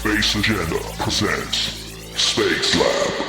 Bass Agenda presents Spacelab.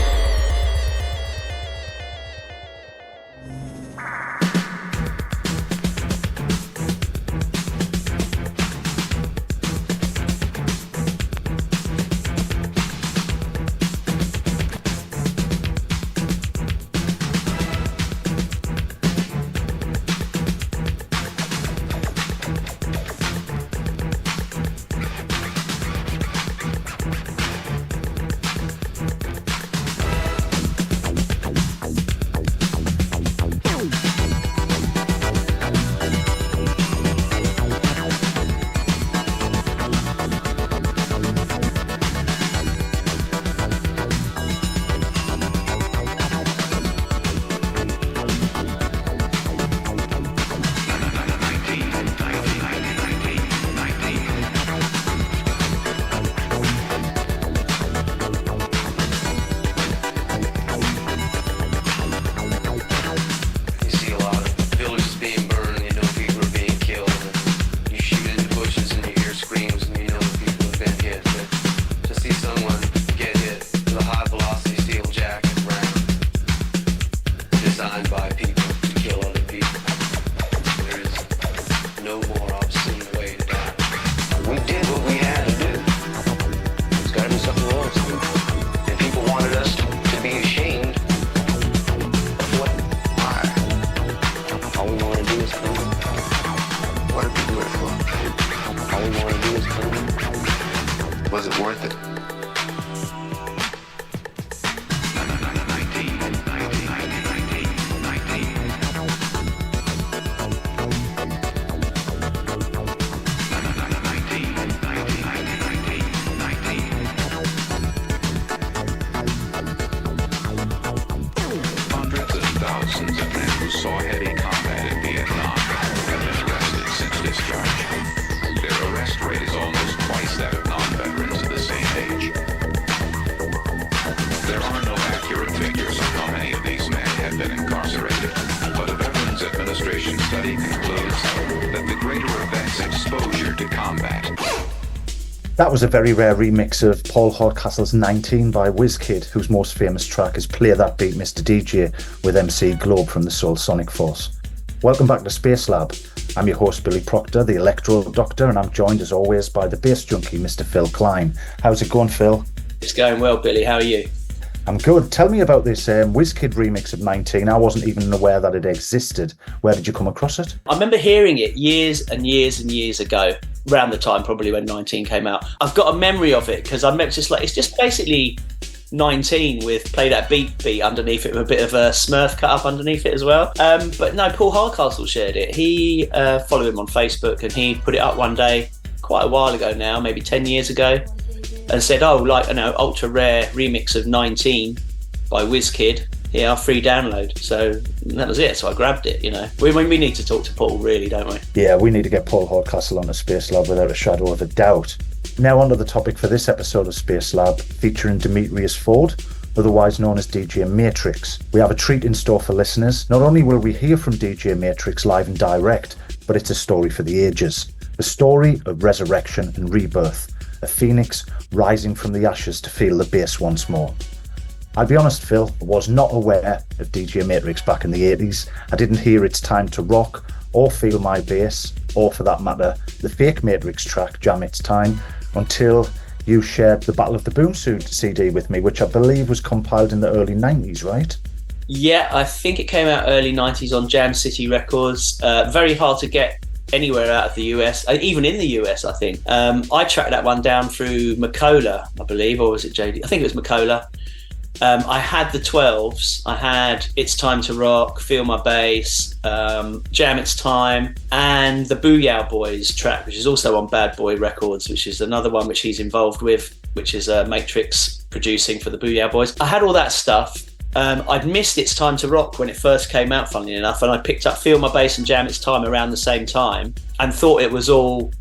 Was it worth it? Hundreds of thousands of men who saw heavy combat in Vietnam have been arrested since discharge. Their arrest rate is almost twice that of non-veterans of the same age. There are no accurate figures on how many of these men have been incarcerated, but a Veterans Administration study concludes that the greater a vet's exposure to combat. That was a very rare remix of Paul Hardcastle's 19 by WizKid, whose most famous track is Play That Beat Mr. DJ with MC Globe from the Soul Sonic Force. Welcome back to Spacelab. I'm your host Billy Proctor, the Electro Doctor, and I'm joined as always by the Bass Junkie, Mr. Phil Klein. How's it going, Phil? It's going well, Billy. How are you? I'm good. Tell me about this WizKid remix of 19. I wasn't even aware that it existed. Where did you come across it? I remember hearing it years and years and years ago, around the time probably when 19 came out. I've got a memory of it because I remember it's just basically 19 with Play That Beat underneath it with a bit of a Smurf cut up underneath it as well. But no, Paul Hardcastle shared it. He followed him on Facebook and he put it up one day quite a while ago now, maybe 10 years ago, and said, ultra rare remix of 19 by WizKid. Yeah, free download. So that was it. So I grabbed it, We need to talk to Paul, really, don't we? Yeah, we need to get Paul Hardcastle on a Spacelab without a shadow of a doubt. Now on to the topic for this episode of Spacelab, featuring Demetrius Ford, otherwise known as DJ Matrix. We have a treat in store for listeners. Not only will we hear from DJ Matrix live and direct, but it's a story for the ages. A story of resurrection and rebirth. A phoenix rising from the ashes to feel the bass once more. I'll be honest, Phil, I was not aware of DJ Matrix back in the 80s. I didn't hear It's Time to Rock, or Feel My Bass, or for that matter, the fake Matrix track, Jam It's Time, until you shared the Battle of the Boom CD with me, which I believe was compiled in the early 90s, right? Yeah, I think it came out early 90s on Jam City Records. Very hard to get anywhere out of the US, even in the US, I think. I tracked that one down through Macola, I believe, or was it JD? I think it was Macola. I had the 12s. I had It's Time to Rock, Feel My Bass, Jam It's Time, and the Boo-Yow Boyz track, which is also on Bad Boy Records, which is another one which he's involved with, which is Matrix producing for the Boo-Yow Boyz. I had all that stuff. I'd missed It's Time to Rock when it first came out, funnily enough, and I picked up Feel My Bass and Jam It's Time around the same time and thought it was all,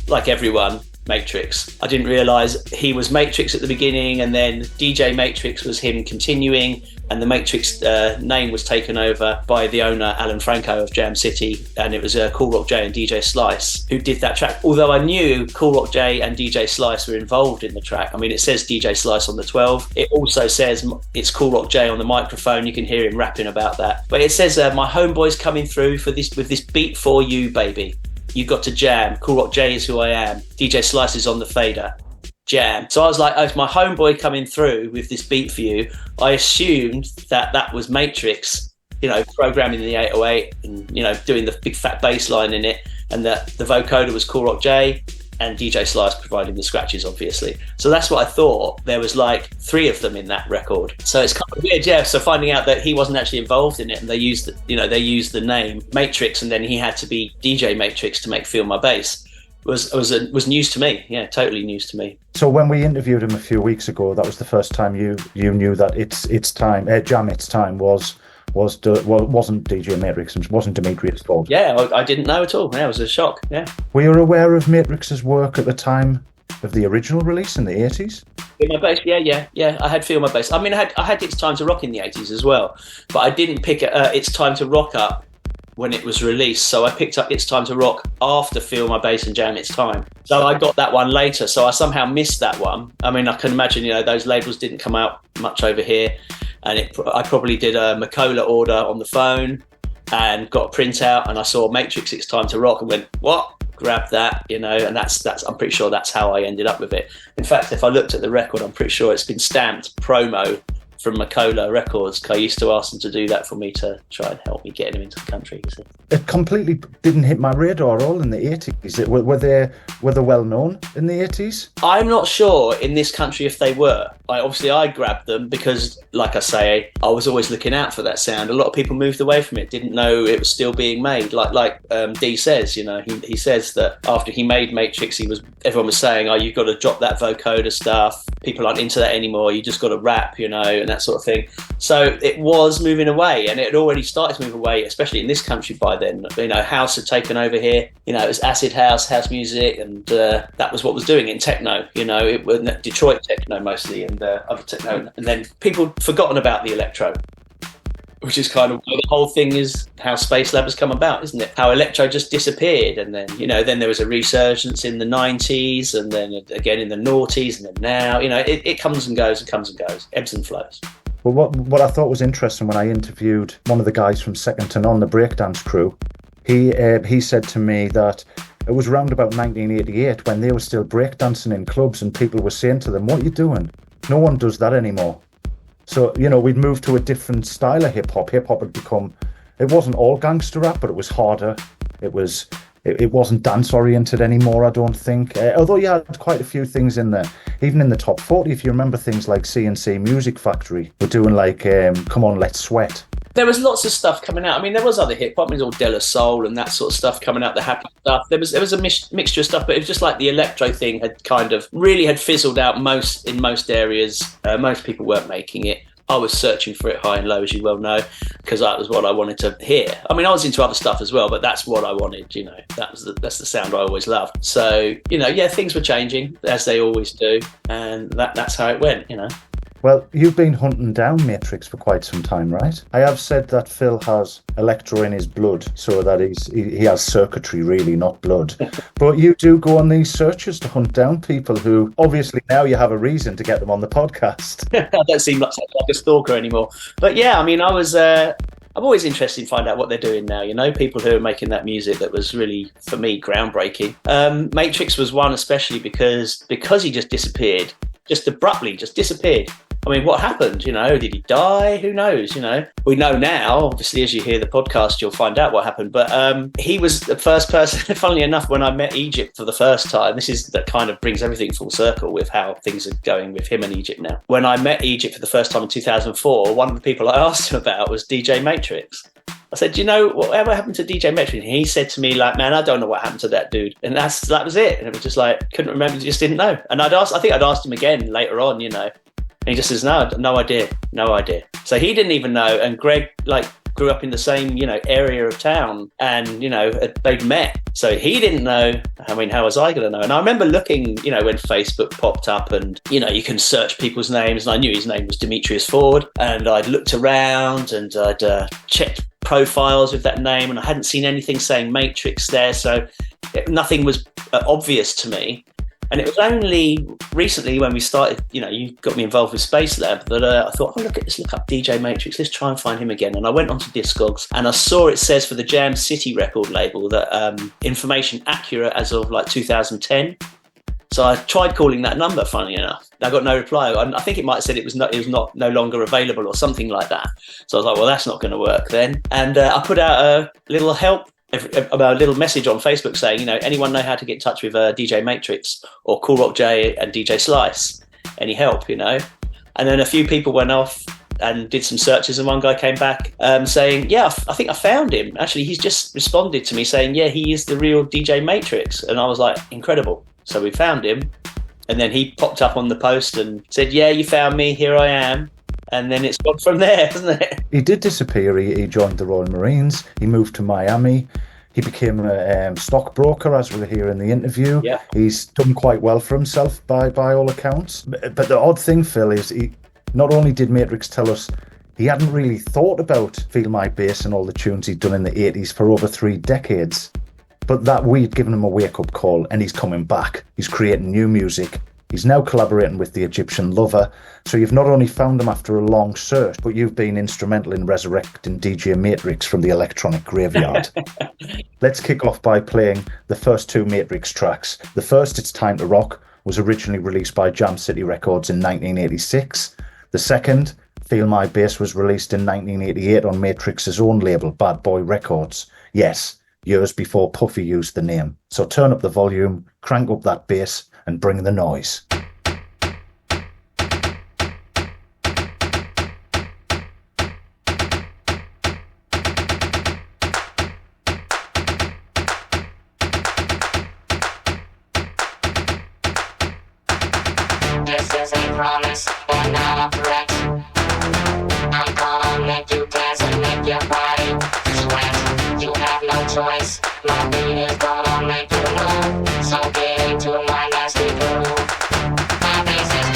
like everyone, Matrix. I didn't realise he was Matrix at the beginning, and then DJ Matrix was him continuing, and the Matrix name was taken over by the owner, Alan Franco of Jam City, and it was Cool Rock J and DJ Slice who did that track. Although I knew Cool Rock J and DJ Slice were involved in the track. I mean, it says DJ Slice on the 12. It also says it's Cool Rock J on the microphone. You can hear him rapping about that. But it says, my homeboy's coming through with this beat for you, baby. You got to jam. Cool Rock J is who I am. DJ Slice is on the fader. Jam. So I was like, oh, it's my homeboy coming through with this beat for you. I assumed that was Matrix, programming the 808 and, doing the big fat bass line in it, and that the vocoder was Cool Rock J and DJ Slice providing the scratches, obviously. So that's what I thought. There was like 3 of them in that record. So it's kind of weird, yeah. So finding out that he wasn't actually involved in it, and they used the name Matrix, and then he had to be DJ Matrix to make Feel My Bass. Was news to me. Yeah, totally news to me. So when we interviewed him a few weeks ago, that was the first time you knew that it's time. Jam It's Time wasn't DJ Matrix and wasn't Demetrius Ford. Yeah, I didn't know at all. Yeah, it was a shock. Yeah. Were you aware of Matrix's work at the time of the original release in the 80s? Feel My Bass, yeah. I had Feel My Bass. I mean, I had It's Time to Rock in the 80s as well, but I didn't pick It's Time to Rock up when it was released. So I picked up It's Time to Rock after Feel My Bass and Jam It's Time. So I got that one later. So I somehow missed that one. I mean, I can imagine, those labels didn't come out much over here. And I probably did a Macola order on the phone and got a printout, and I saw Matrix It's Time to Rock and went, what? Grabbed that, and that's I'm pretty sure that's how I ended up with it. In fact, if I looked at the record, I'm pretty sure it's been stamped promo from Macola Records. I used to ask them to do that for me to try and help me get him into the country. It completely didn't hit my radar at all in the 80s. Were they well known in the 80s? I'm not sure in this country if they were. I grabbed them because, like I say, I was always looking out for that sound. A lot of people moved away from it, didn't know it was still being made. Like Dee says, he says that after he made Matrix, everyone was saying, oh, you've got to drop that vocoder stuff. People aren't into that anymore. You just got to rap, and that sort of thing. So it was moving away, and it had already started to move away, especially in this country by then. House had taken over here. It was acid house music, and that was what was doing in techno. It was Detroit techno mostly, and other techno. And then people forgotten about the electro, which is kind of the whole thing is how Spacelab has come about, isn't it? How electro just disappeared, and then then there was a resurgence in the 90s, and then again in the noughties, and then now it comes and goes and comes and goes, ebbs and flows. Well, what I thought was interesting when I interviewed one of the guys from Second to None, the breakdance crew, he said to me that it was around about 1988 when they were still breakdancing in clubs, and people were saying to them, "What are you doing? No one does that anymore." So, we'd moved to a different style of hip-hop. Hip-hop had become, it wasn't all gangster rap, but it was harder. It wasn't dance-oriented anymore, I don't think. Although you had quite a few things in there. Even in the top 40, if you remember things like C&C Music Factory, were doing like, Come On, Let's Sweat. There was lots of stuff coming out. I mean, there was other hip-hop, all De La Soul and that sort of stuff coming out, the happy stuff. There was a mixture of stuff, but it was just like the electro thing had kind of really had fizzled out in most areas. Most people weren't making it. I was searching for it high and low, as you well know, because that was what I wanted to hear. I mean, I was into other stuff as well, but that's what I wanted, that's the sound I always loved. So, things were changing, as they always do, and that's how it went, Well, you've been hunting down Matrix for quite some time, right? I have said that Phil has Electro in his blood, so that he has circuitry, really, not blood. But you do go on these searches to hunt down people who, obviously, now you have a reason to get them on the podcast. I don't seem like a stalker anymore. But yeah, I mean, I'm always interested in finding out what they're doing now, people who are making that music that was really, for me, groundbreaking. Matrix was one especially because he just disappeared, just abruptly, just disappeared. I mean, what happened? Did he die? Who knows? We know now, obviously, as you hear the podcast, you'll find out what happened. But he was the first person, funnily enough, when I met Egypt for the first time, that kind of brings everything full circle with how things are going with him and Egypt now. When I met Egypt for the first time in 2004, one of the people I asked him about was DJ Matrix. I said, do you know whatever happened to DJ Matrix? And he said to me, like, man, I don't know what happened to that dude. And that was it. And it was just like, couldn't remember, just didn't know. And I think I'd asked him again later on, And he just says, no idea. So he didn't even know. And Greg grew up in the same, area of town, and, they'd met. So he didn't know. I mean, how was I going to know? And I remember looking, when Facebook popped up and, you can search people's names, and I knew his name was Demetrius Ford, and I'd looked around and I'd checked profiles with that name, and I hadn't seen anything saying Matrix there, so nothing was obvious to me. And it was only recently when we started, you got me involved with Spacelab, that I thought, let's look up DJ Matrix, let's try and find him again. And I went onto Discogs and I saw it says for the Jam City record label that information accurate as of like 2010. So I tried calling that number, funnily enough. I got no reply. I think it might have said it was no longer available or something like that. So I was like, well, that's not going to work then. And I put out a little a little message on Facebook saying, anyone know how to get in touch with DJ Matrix or Cool Rock J and DJ Slice? Any help, And then a few people went off and did some searches, and one guy came back saying, yeah, I think I found him. Actually, he's just responded to me saying, yeah, he is the real DJ Matrix. And I was like, incredible. So we found him, and then he popped up on the post and said, yeah, you found me, here I am. And then it's gone from there, hasn't it? He did disappear. He joined the Royal Marines. He moved to Miami. He became a stockbroker, as we'll hear in the interview. Yeah. He's done quite well for himself by all accounts. But the odd thing, Phil, is he not only did Matrix tell us he hadn't really thought about Feel My Bass and all the tunes he'd done in the 80s for over 3 decades, but that we'd given him a wake-up call, and he's coming back. He's creating new music. He's now collaborating with the Egyptian Lover. So you've not only found him after a long search, but you've been instrumental in resurrecting DJ Matrix from the electronic graveyard. Let's kick off by playing the first 2 Matrix tracks. The first, It's Time to Rock, was originally released by Jam City Records in 1986. The second, Feel My Bass, was released in 1988 on Matrix's own label, Bad Boy Records. Yes, years before Puffy used the name. So turn up the volume, crank up that bass, and bring the noise. This is a promise, but not a threat. I'm gonna make you dance and make your body sweat. You have no choice. My beat is gonna make you move. So get into my nasty groove. My bass is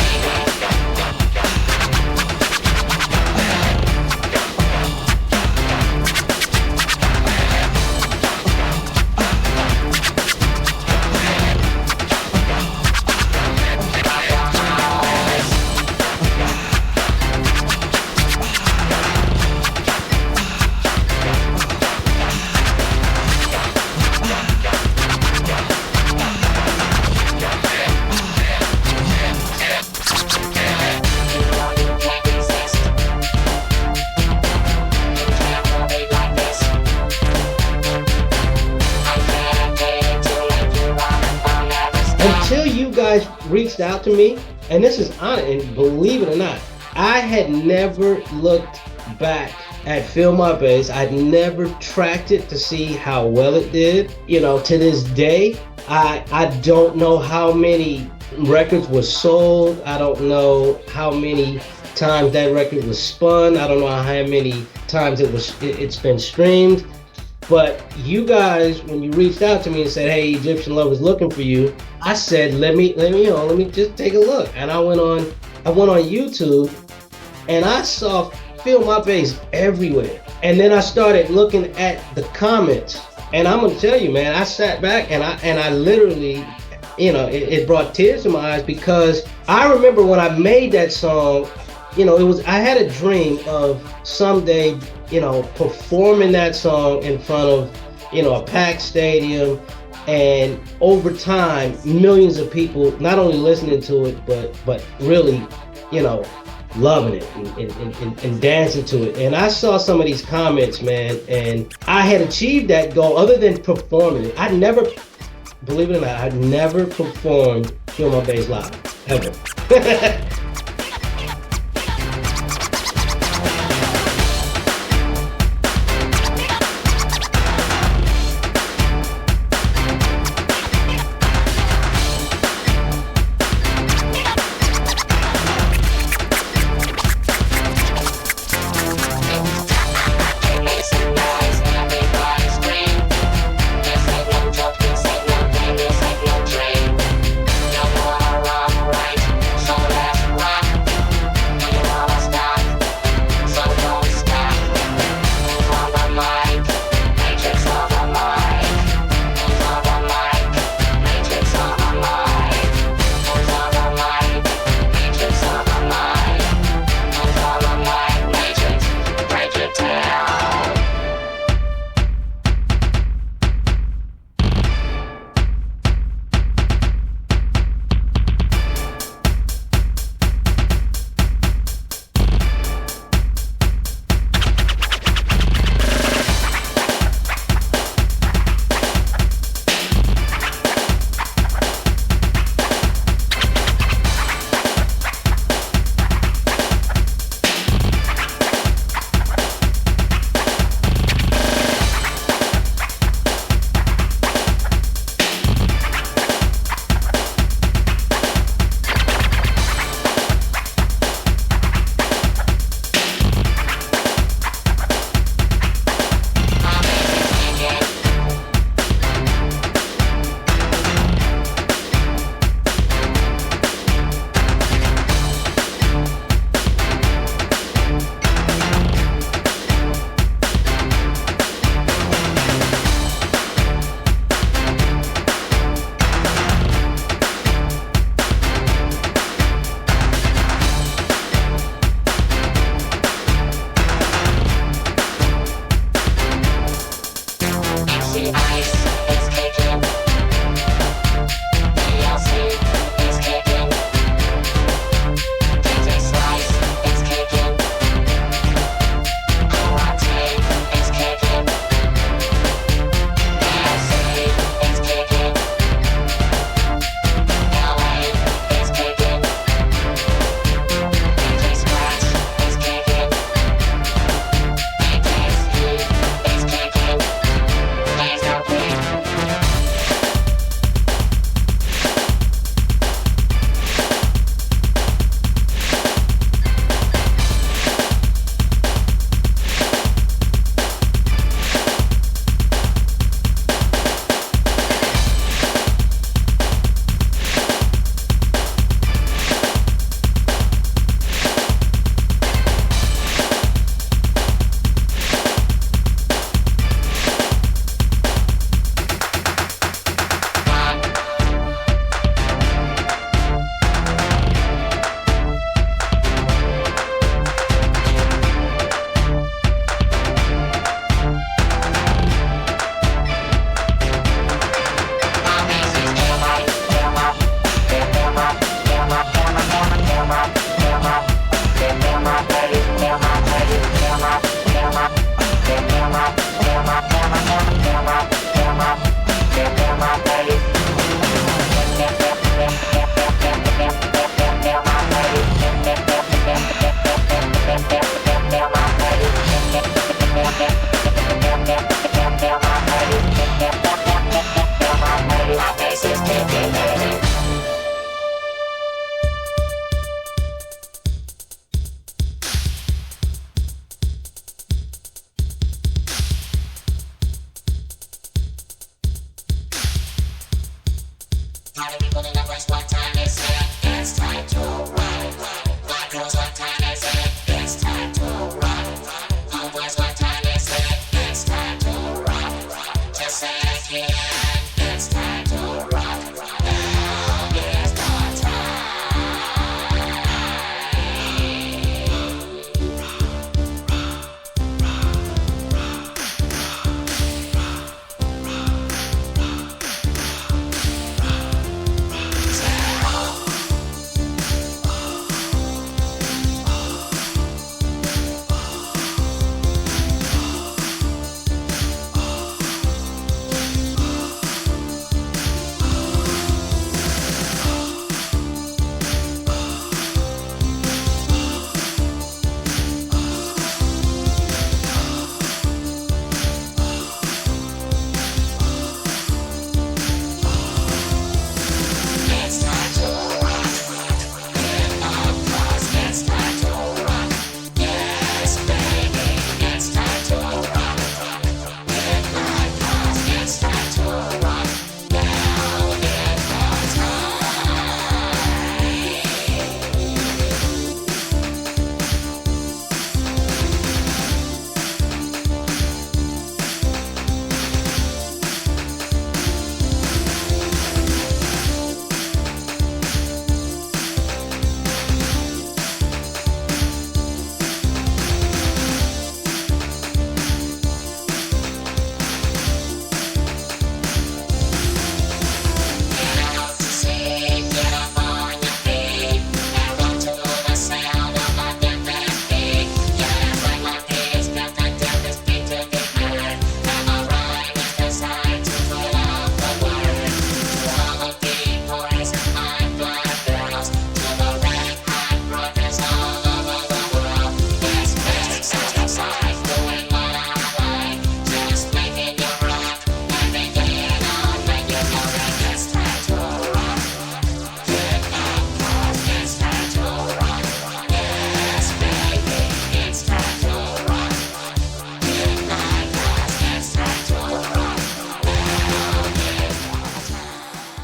until you guys reached out to me, and this is honest, and believe it or not, I had never looked back at Feel My Bass. I'd never tracked it to see how well it did. To this day, I don't know how many records were sold. I don't know how many times that record was spun. I don't know how many times it's been streamed. But you guys, when you reached out to me and said, "Hey, Egyptian Lover's looking for you," I said, "Let me just take a look." And I went on YouTube, and I saw Feel My Bass everywhere. And then I started looking at the comments, and I'm gonna tell you, man, I sat back and I literally, it brought tears to my eyes, because I remember when I made that song, I had a dream of someday, performing that song in front of, a packed stadium, and over time, millions of people not only listening to it, but really, loving it and dancing to it. And I saw some of these comments, man, and I had achieved that goal other than performing it. I'd never, believe it or not, I'd never performed Feel My Bass live, ever.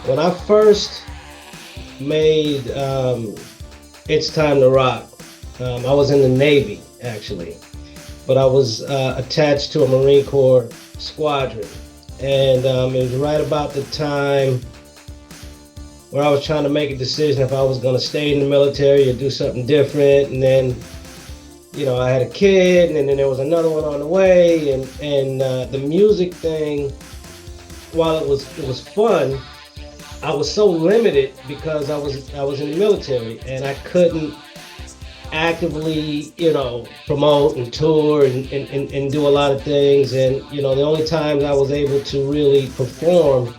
When I first made It's Time to Rock, I was in the Navy, actually. But I was attached to a Marine Corps squadron. And it was right about the time where I was trying to make a decision if I was going to stay in the military or do something different. And then, you know, I had a kid, and then there was another one on the way. And the music thing, while it was fun, I was so limited because I was in the military, and I couldn't actively, you know, promote and tour and do a lot of things. And, you know, the only times I was able to really perform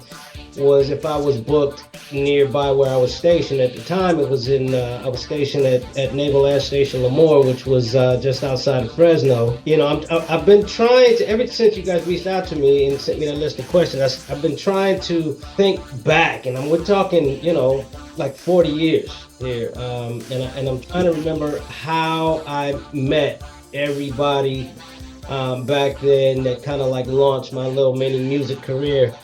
was if I was booked nearby where I was stationed. At the time, it was I was stationed at Naval Air Station Lemoore, which was just outside of Fresno. You know, I've been trying to, ever since you guys reached out to me and sent me that list of questions, I've been trying to think back, and we're talking, you know, like 40 years here, and I'm trying to remember how I met everybody back then that kind of like launched my little mini music career.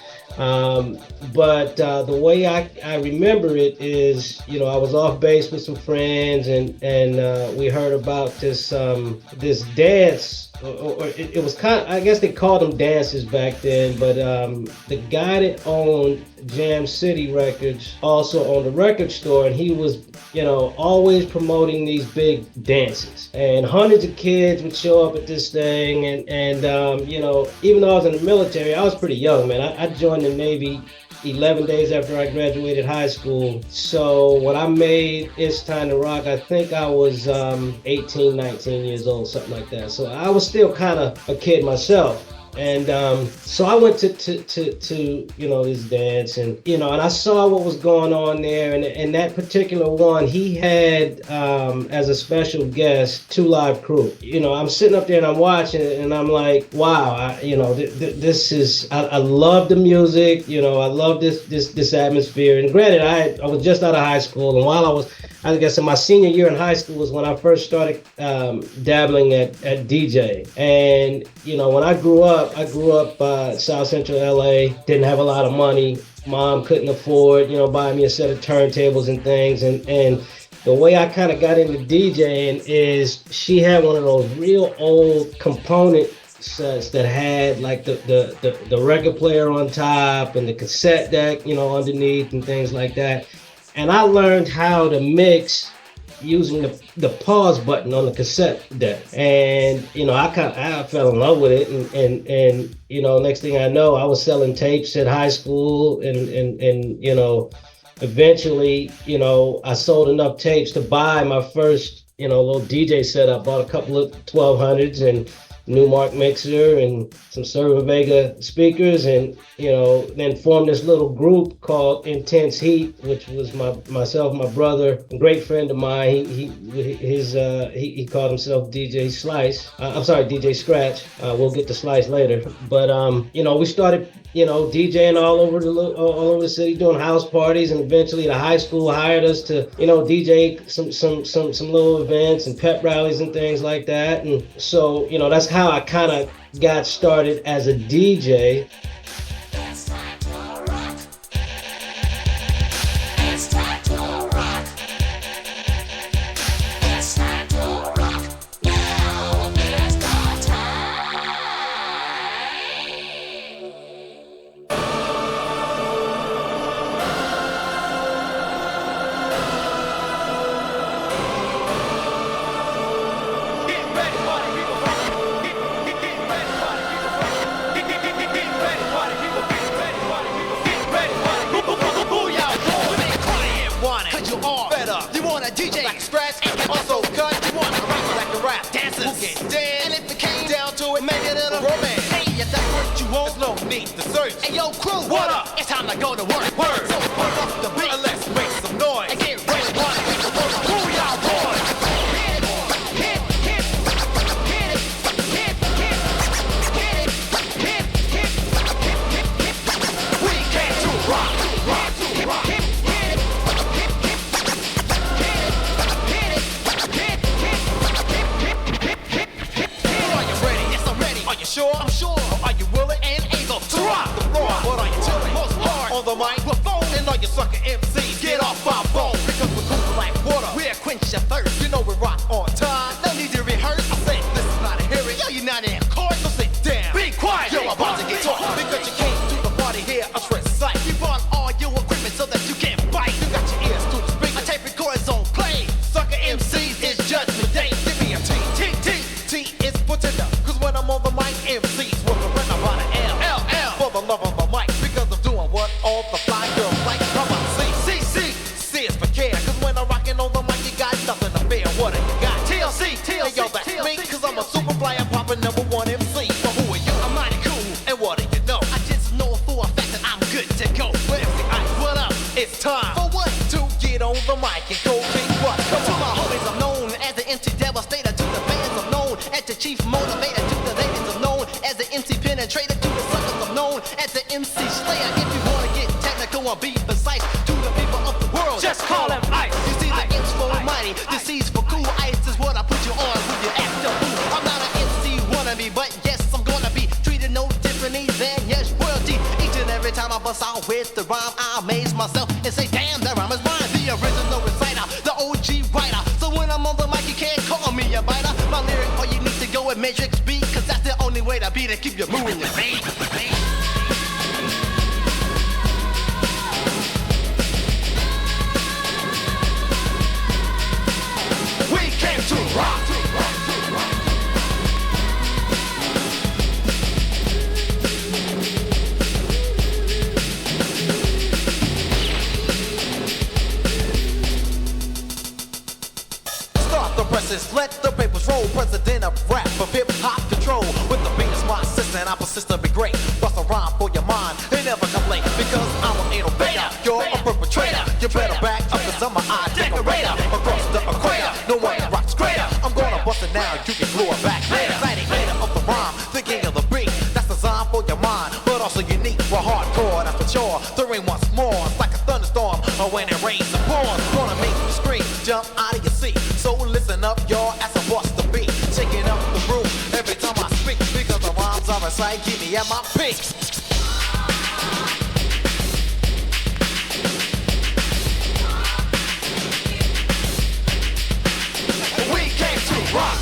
But the way I remember it is, you know, I was off base with some friends, and we heard about this dance, or it was kind of, I guess they called them dances back then, but the guy that owned Jam City Records also owned a record store, and he was, you know, always promoting these big dances, and hundreds of kids would show up at this thing, and you know, even though I was in the military, I was pretty young, man. I joined the Navy 11 days after I graduated high school. So when I made It's Time to Rock, I think I was 18, 19 years old, something like that. So I was still kind of a kid myself. And so I went to you know, this dance, and you know, and I saw what was going on there, and that particular one, he had as a special guest 2 Live Crew. You know, I'm sitting up there and I'm watching it, and I'm like, wow, you know, this is, I love the music, you know, I love this atmosphere. And granted, I was just out of high school, and while I guess in my senior year in high school was when I first started dabbling at DJ. And, you know, when I grew up South Central LA, didn't have a lot of money. Mom couldn't afford, you know, buying me a set of turntables and things. And the way I kind of got into DJing is she had one of those real old component sets that had like the record player on top and the cassette deck, you know, underneath and things like that. And I learned how to mix using the pause button on the cassette deck. And, you know, I fell in love with it. And you know, next thing I know, I was selling tapes at high school. And you know, eventually, you know, I sold enough tapes to buy my first, you know, little DJ setup. Bought a couple of 1200s and Newmark mixer and some Serva Vega speakers, and you know, then formed this little group called Intense Heat, which was myself, my brother, a great friend of mine. He called himself DJ Slice. I'm sorry, DJ Scratch. We'll get to Slice later, but you know, we started, you know, DJing all over the city, doing house parties, and eventually the high school hired us to, you know, DJ some little events and pep rallies and things like that. And so, you know, that's how I kind of got started as a DJ. It's time to rock. It's time to rock. It's time to rock. Now is the time. Get ready, party people. Get ready, party people. Get ready, party people. Get ready, party people. Get ready, party people. Boo-Yow Boyz. Make quiet, want it. 'Cause you all fed up. You want a DJ like Scratch and also cut. You want a rapper like the rap dancers who get dead. And if it came down to it, make it a romance. Hey, if that's what you want, there's no need to search. Hey, yo, crew, what up? It's time to go to work. Word. So put up the beat and let's make some noise. And get ready, party people. Boo-Yow Boyz. Sure, I'm sure. Or are you willing and able to rock the floor? What are you doing? Most hard on the mic, with phone, and are you fucking cocaine what? To my homies I'm known as the MC Devastator. To the fans I'm known as the chief motivator. To the ladies I'm known as the MC Penetrator. To the suckers I'm known as the MC Slayer. If you wanna get technical and be precise, to the people of the world, just call him Ice. You see the N's for mighty, the C's for cool. Ice is what I put you on when you act a fool. I'm not an MC wannabe, but yes, I'm gonna be treated no differently than yes royalty. Each and every time I bust out with the rhyme, I amaze myself and say, damn, that rhyme is mine. The original reciter, the OG writer. So when I'm on the mic, you can't call me a biter. My lyric, all you need to go with Matrix B, cause that's the only way to be to keep you moving your feet. We came to rock. Start the presses, let the papers roll. President of rap for hip hop control. With the beat is my assistant, I persist to be great. Bust a rhyme for your mind, it never come late. Because I'm an innovator, you're a perpetrator. You better back up, cause I'm an eye decorator. Across the equator, no one rocks greater. I'm gonna bust it now, you can glue it back later. Exciting later of the rhyme, the king of the beat. That's designed for your mind, but also unique for hardcore, that's for sure. The rain once more, it's like a thunderstorm. Or when it rains and pours, gonna make you scream, jump out of your seat. So listen up, y'all, as I bust the beat. Shaking up the room every time I speak. Because the rhymes are a sight, keep me at my peak. We came to rock.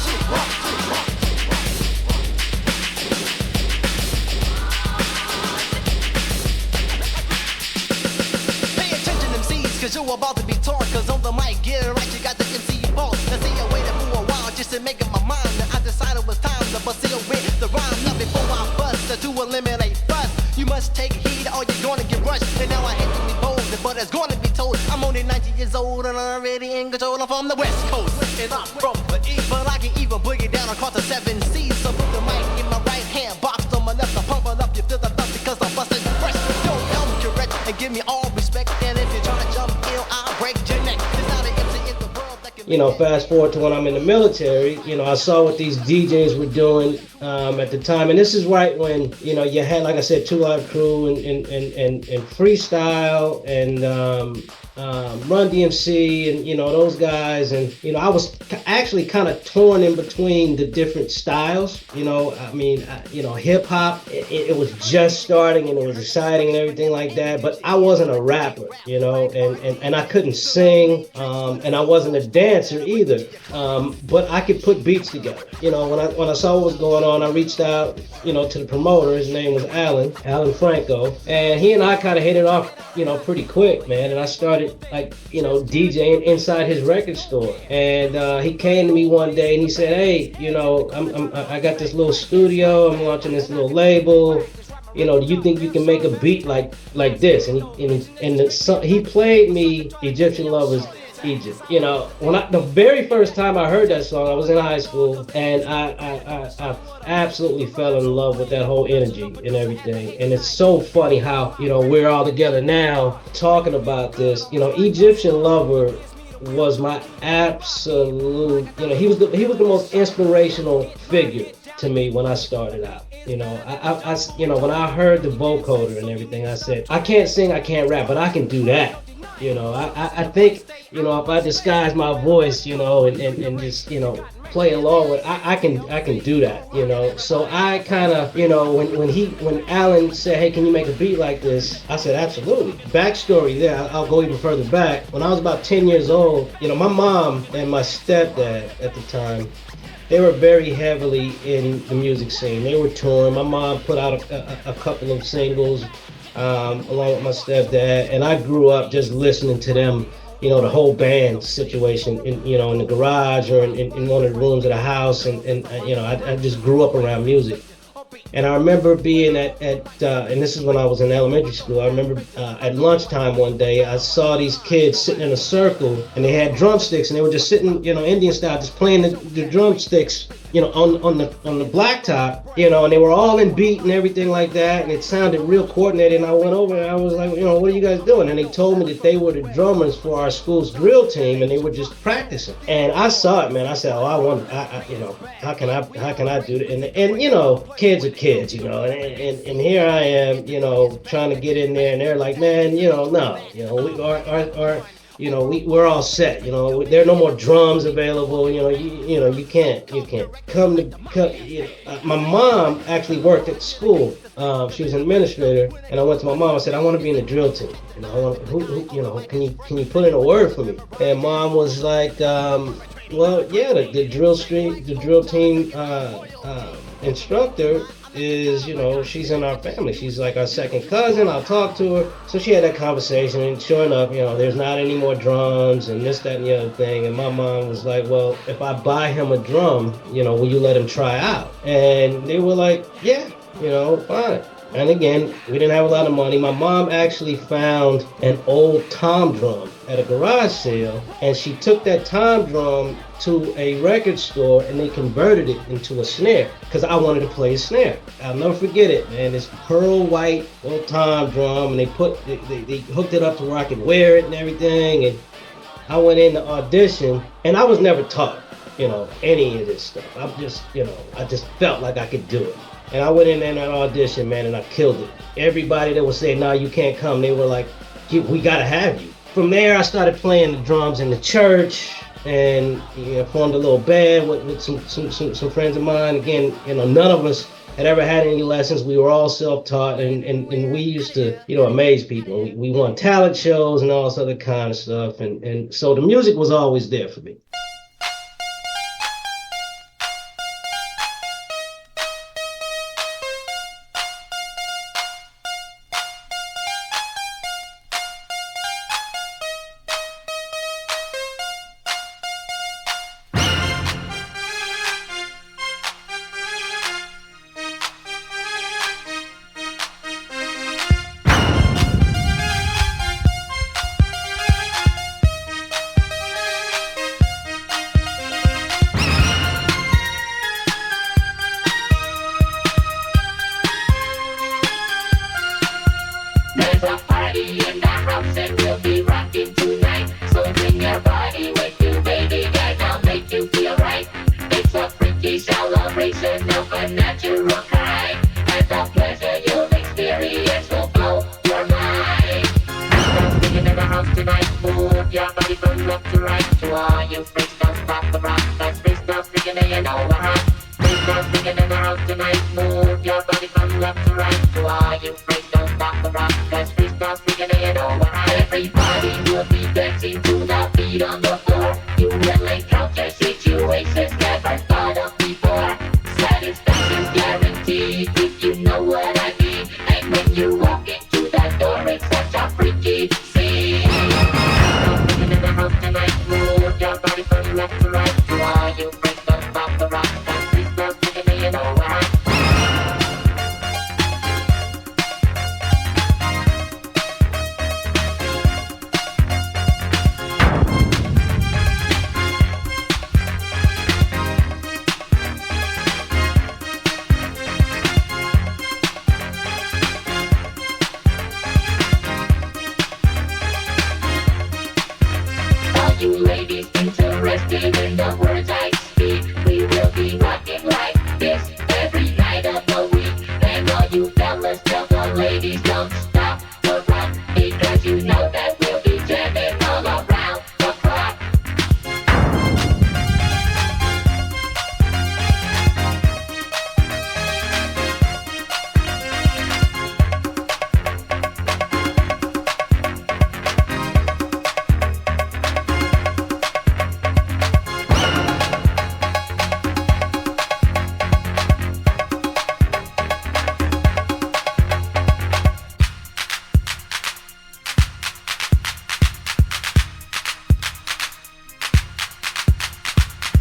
Pay attention, MCs, cause you're about to be taught. Cause on the mic, get it right, you got the MC fault. Now see, I waited for a while just to make up my mind. Now I decided it was time to bust it with the rhyme. Not before I bust to eliminate fuss. You must take heed or you're gonna get rushed. And now I hate to be bold, but it's gonna be told. I'm only 19 years old and I'm already in control. I'm from the West Coast and I'm from the East. But I can even boogie down across the 7 seas. So put the mic in my right hand, box on my left. I'm pumping up, you feel the thump because I'm busting fresh. Yo, I'm correct and give me all respect. And if you're trying to jump ill, I'll break your neck. There's not an MC in the world that can. You know, fast forward to when I'm in the military, you know, I saw what these DJs were doing at the time. And this is right when, you know, you had, like I said, 2 Live Crew and Freestyle and Run DMC and, you know, those guys. And, you know, I was actually kind of torn in between the different styles. You know, I mean, you know, hip hop, it was just starting and it was exciting and everything like that. But I wasn't a rapper, you know, and I couldn't sing and I wasn't a dancer either. But I could put beats together. You know, when I saw what was going on, I reached out, you know, to the promoter. His name was Alan Franco. And he and I kind of hit it off, you know, pretty quick, man. And I started, like, you know, DJing inside his record store. And he came to me one day and he said, hey, you know, I got this little studio. I'm launching this little label. You know, do you think you can make a beat like this? And he played me Egyptian Lover's Egypt. You know, the very first time I heard that song, I was in high school, and I absolutely fell in love with that whole energy and everything. And it's so funny how, you know, we're all together now talking about this. You know, Egyptian Lover was my absolute, you know, he was the most inspirational figure to me when I started out. You know, I you know, when I heard the vocoder and everything, I said, I can't sing, I can't rap, but I can do that. You know, I think, you know, if I disguise my voice, you know, and just, you know, play along with, I can do that, you know. So I kind of, you know, when Alan said, hey, can you make a beat like this? I said, absolutely. Backstory there, I'll go even further back. When I was about 10 years old, you know, my mom and my stepdad at the time, they were very heavily in the music scene. They were touring. My mom put out a couple of singles along with my stepdad, and I grew up just listening to them, you know, the whole band situation, you know, in the garage or in one of the rooms of the house, and you know, I just grew up around music. And I remember being at and this is when I was in elementary school, I remember at lunchtime one day, I saw these kids sitting in a circle, and they had drumsticks, and they were just sitting, you know, Indian style, just playing the drumsticks on the blacktop, and they were all in beat and everything like that, and it sounded real coordinated. And I went over and I was like, what are you guys doing? And they told me that they were the drummers for our school's drill team, and they were just practicing. And I saw it, man. I said, how can I do that? And kids are kids, and here I am, trying to get in there, and they're like, man, no, we're all set. There are no more drums available. You can't come. My mom actually worked at school. She was an administrator, and I went to my mom. I said, I want to be in the drill team. Can you put in a word for me? And mom was like, well, yeah, the drill team instructor is, she's in our family. She's like our second cousin. I'll talk to her. So she had that conversation, and sure enough, there's not any more drums and this, that, and the other thing. And my mom was like, well, if I buy him a drum, will you let him try out? And they were like, yeah, fine. And again, we didn't have a lot of money. My mom actually found an old tom drum at a garage sale, and she took that tom drum to a record store, and they converted it into a snare because I wanted to play a snare. I'll never forget it, man. This pearl white old tom drum, and they hooked it up to where I could wear it and everything. And I went in to audition, and I was never taught, any of this stuff. I just felt like I could do it. And I went in there in that audition, man, and I killed it. Everybody that was saying, no, you can't come, they were like, we gotta have you. From there, I started playing the drums in the church, and formed a little band with some friends of mine. Again, none of us had ever had any lessons. We were all self-taught, and we used to, amaze people. We won talent shows and all this other kind of stuff, and so the music was always there for me.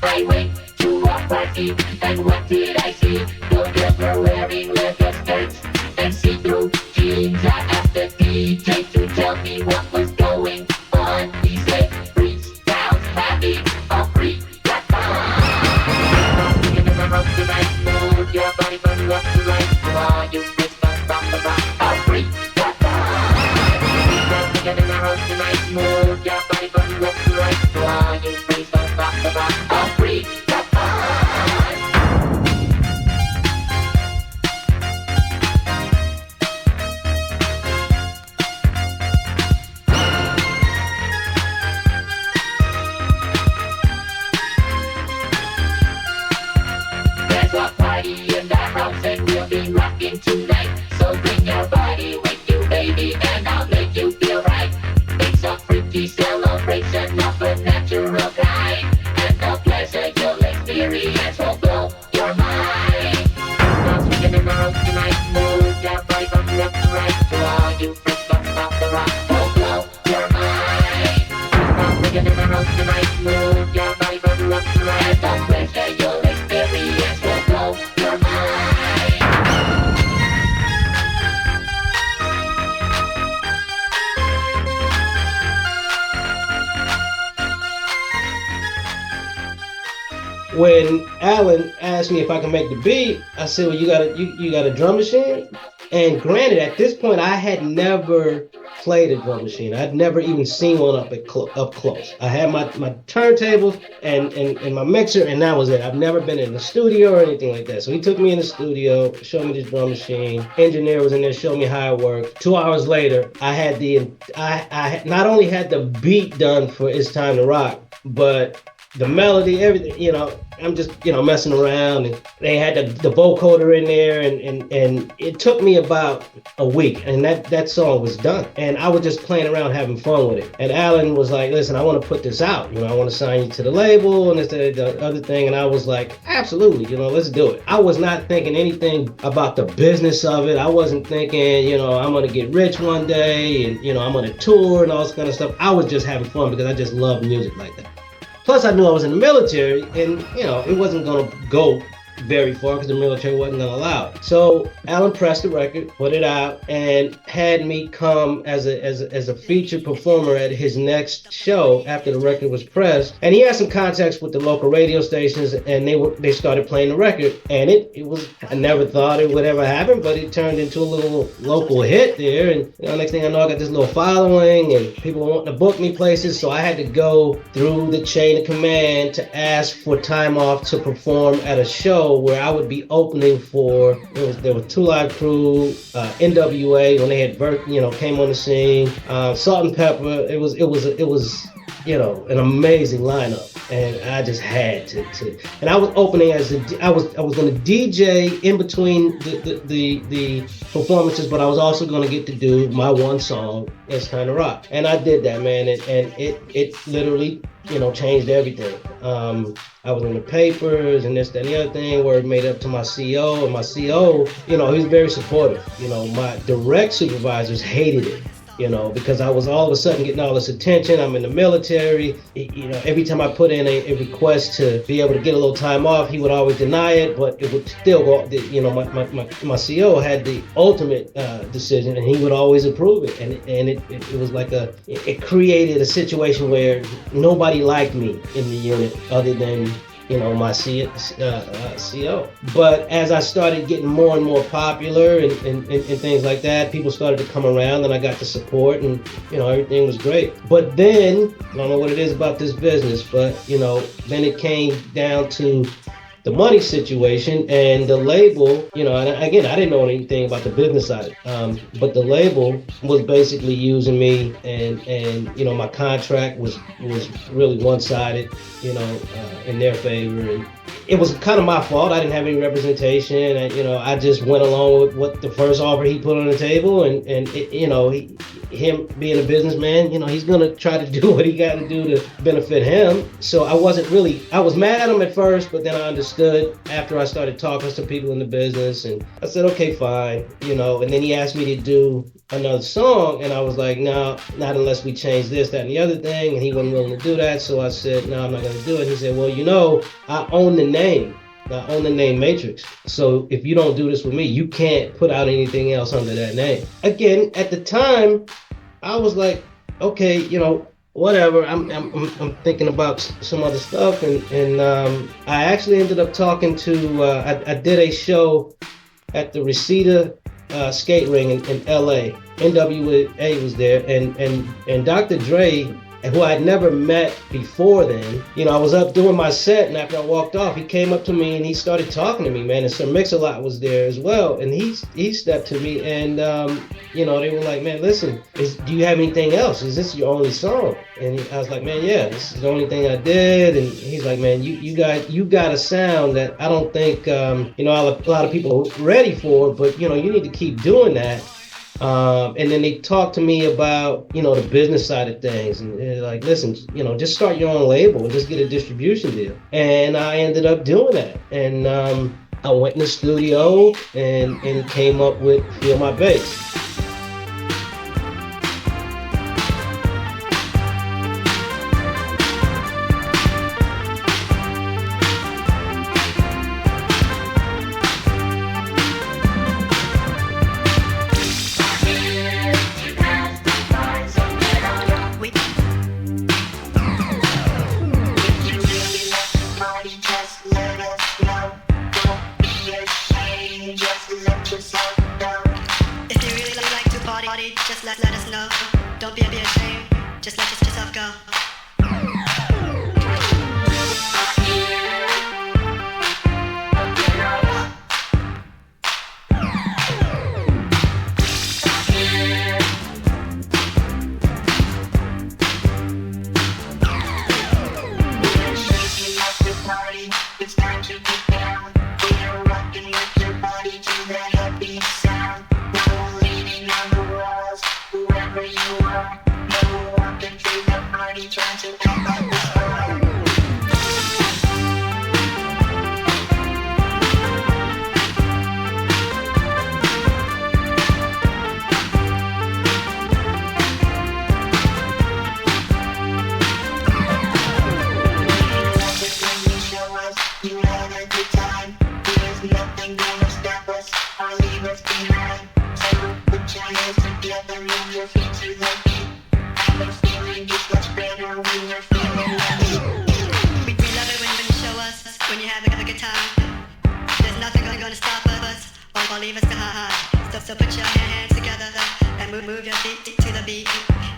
I went to a party, and what did I see? The girls were wearing leather skirts and see-through jeans. I asked the DJ to tell me what was going on. He said, freestyle's having a freak. you freeze, don't stop the rock, don't freak the vibe. There's a party in the house and we'll be rocking tonight. So bring your body with you, baby, and I'll make you feel right. It's a freaky celebration of a natural kind, and the pleasure you'll experience will blow your mind. Now swinging in the house tonight, move your body from left to right. To all you freaks, don't stop the rock, will blow your mind. Now swinging in the house tonight, move your body from left to right. The pleasure you'll experience will blow your mind. When Alan asked me if I can make the beat, I said, "Well, you got a drum machine?" And granted, at this point, I had never played a drum machine. I'd never even seen one up close. I had my turntables and my mixer, and that was it. I've never been in the studio or anything like that. So he took me in the studio, showed me this drum machine. Engineer was in there, showed me how it worked. 2 hours later, I not only had the beat done for "It's Time to Rock," but the melody, everything, I'm just, messing around, and they had the vocoder in there, and it took me about a week, and that song was done. And I was just playing around, having fun with it. And Alan was like, "Listen, I want to put this out. I want to sign you to the label and this, the other thing." And I was like, "Absolutely, let's do it." I was not thinking anything about the business of it. I wasn't thinking, I'm going to get rich one day, and, I'm going to tour and all this kind of stuff. I was just having fun because I just love music like that. Plus, I knew I was in the military, and, it wasn't going to go very far because the military wasn't going to allow it. So Alan pressed the record, put it out, and had me come as a featured performer at his next show after the record was pressed. And he had some contacts with the local radio stations, and they started playing the record. And it was, I never thought it would ever happen, but it turned into a little local hit there. And next thing I know, I got this little following, and people were wanting to book me places. So I had to go through the chain of command to ask for time off to perform at a show where I would be opening for. There were Two Live Crew, NWA when they had came on the scene, Salt and Pepper. It was an amazing lineup, and I just had to. And I was opening I was going to DJ in between the performances, but I was also going to get to do my one song, "It's Time to Rock," and I did that, man, and it literally changed everything. I was in the papers and this, that, and the other thing, where it made up to my CO, and my CO, he was very supportive. My direct supervisors hated it. Because I was all of a sudden getting all this attention. I'm in the military. Every time I put in a request to be able to get a little time off, he would always deny it, but it would still go. My CO had the ultimate decision, and he would always approve it. And it was like it created a situation where nobody liked me in the unit other than my CO. But as I started getting more and more popular and things like that, people started to come around, and I got the support, and everything was great. But then, I don't know what it is about this business, but then it came down to the money situation, and the label, and again, I didn't know anything about the business side, but the label was basically using me, and my contract was really one-sided, in their favor, and it was kind of my fault. I didn't have any representation, and I just went along with what the first offer he put on the table, and him being a businessman, he's gonna try to do what he got to do to benefit him. So I was mad at him at first, but then I understood after I started talking to people in the business, and I said, okay, fine, and then he asked me to do another song, and I was like, no, not unless we change this, that, and the other thing, and he wasn't willing to do that. So I said, no, I'm not gonna do it. He said, well, I own the name. I own the name Matrix. So if you don't do this with me, you can't put out anything else under that name. Again, at the time, I was like, okay, whatever. I'm thinking about some other stuff, and I actually ended up talking to. I did a show at the Reseda skate ring in LA. NWA was there, and Dr. Dre who I'd never met before then. You know, I was up doing my set, and after I walked off, he came up to me and he started talking to me, man. And Sir Mix-a-Lot was there as well, and he stepped to me, and you know, they were like, man, listen, do you have anything else? Is this your only song? And I was like, man, yeah, this is the only thing I did. And he's like, man, you got a sound that I don't think you know, a lot of people are ready for, but you know, you need to keep doing that. And then they talked to me about, you know, the business side of things, and they're like, listen, you know, just start your own label and just get a distribution deal. And I ended up doing that. And I went in the studio and came up with Feel My Bass. Just let us know. Don't be ashamed. Just let yourself go. It's time to get down. We're rocking with your body to the happy sound. No leaning on the walls, whoever you are. No walking through the party trying to act like the star. You had a good time. There's nothing gonna stop us or leave us behind. So put your hands together, move your feet to the beat. And the feeling gets much better when you're feeling like We love it when you show us, when you have a good time. There's nothing gonna stop us or leave us behind. So put your hands together and move your feet to the beat.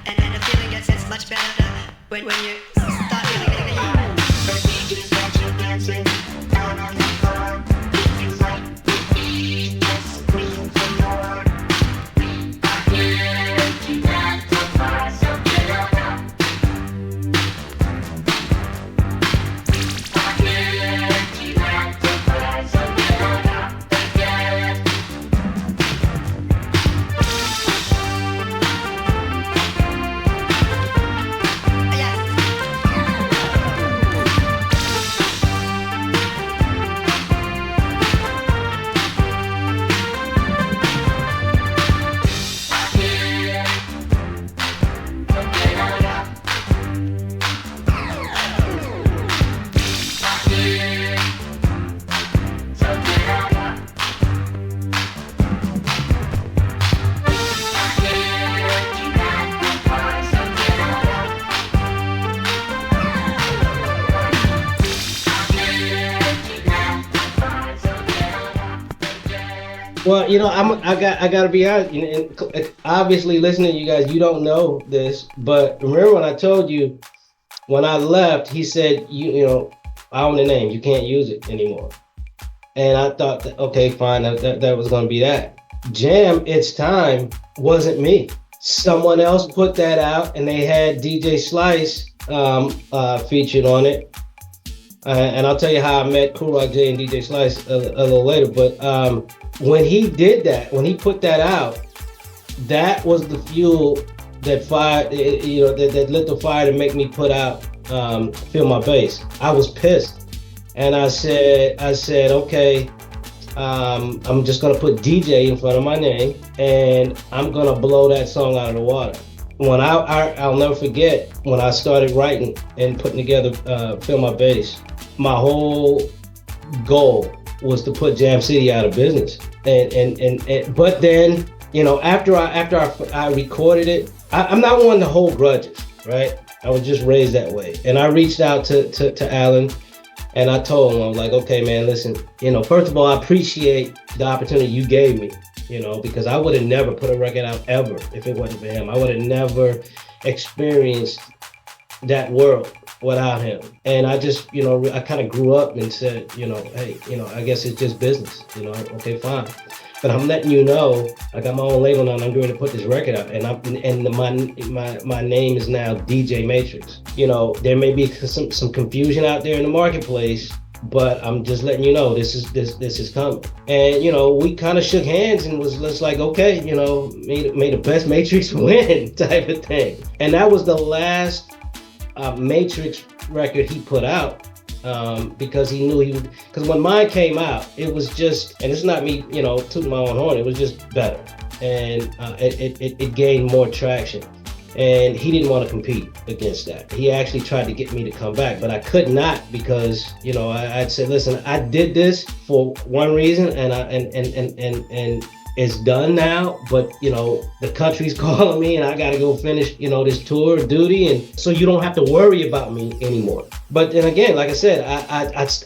And the feeling gets much better when you start feeling the heat. the DJ's got you dancing down on the floor. If you like the beat, just scream for more. I hear you got the fire, so get on up. I hear you got the fire, so get on up. Yeah. Well, you know, I gotta be honest. You know, and obviously, listening to you guys, you don't know this, but remember when I told you when I left, he said, you know, I own the name, you can't use it anymore. And I thought, that, okay, fine, that was gonna be that. Jam, It's Time wasn't me. Someone else put that out, and they had DJ Slice featured on it. And I'll tell you how I met Cool Rock J and DJ Slice a little later, but. When he did that, when he put that out, that was the fuel that fired, you know, that lit the fire to make me put out Feel My Bass. I was pissed, and I said, okay, I'm just gonna put DJ in front of my name, and I'm gonna blow that song out of the water. When I'll never forget when I started writing and putting together Feel My Bass. My whole goal was to put Jam City out of business, and but then, you know, after I recorded it, I'm not one to hold grudges, right? I was just raised that way, and I reached out to Alan, and I told him, I was like, okay, man, listen, you know, first of all, I appreciate the opportunity you gave me, you know, because I would have never put a record out ever if it wasn't for him. I would have never experienced that world without him. And I just, I kind of grew up and said, hey, I guess it's just business, okay, fine. But I'm letting you know, I got my own label now and I'm going to put this record out. And my name is now DJ Matrix. There may be some confusion out there in the marketplace, but I'm just letting you know this is coming. And we kind of shook hands and was just like, okay, may the best Matrix win type of thing. And that was the last Matrix record he put out, because he knew he would. Because when mine came out, it was just, and it's not me, tooting my own horn. It was just better, and it gained more traction. And he didn't want to compete against that. He actually tried to get me to come back, but I could not because, I'd said, listen, I did this for one reason, and it's done now, but the country's calling me and I gotta go finish, this tour duty, and so you don't have to worry about me anymore. But then again, like I said,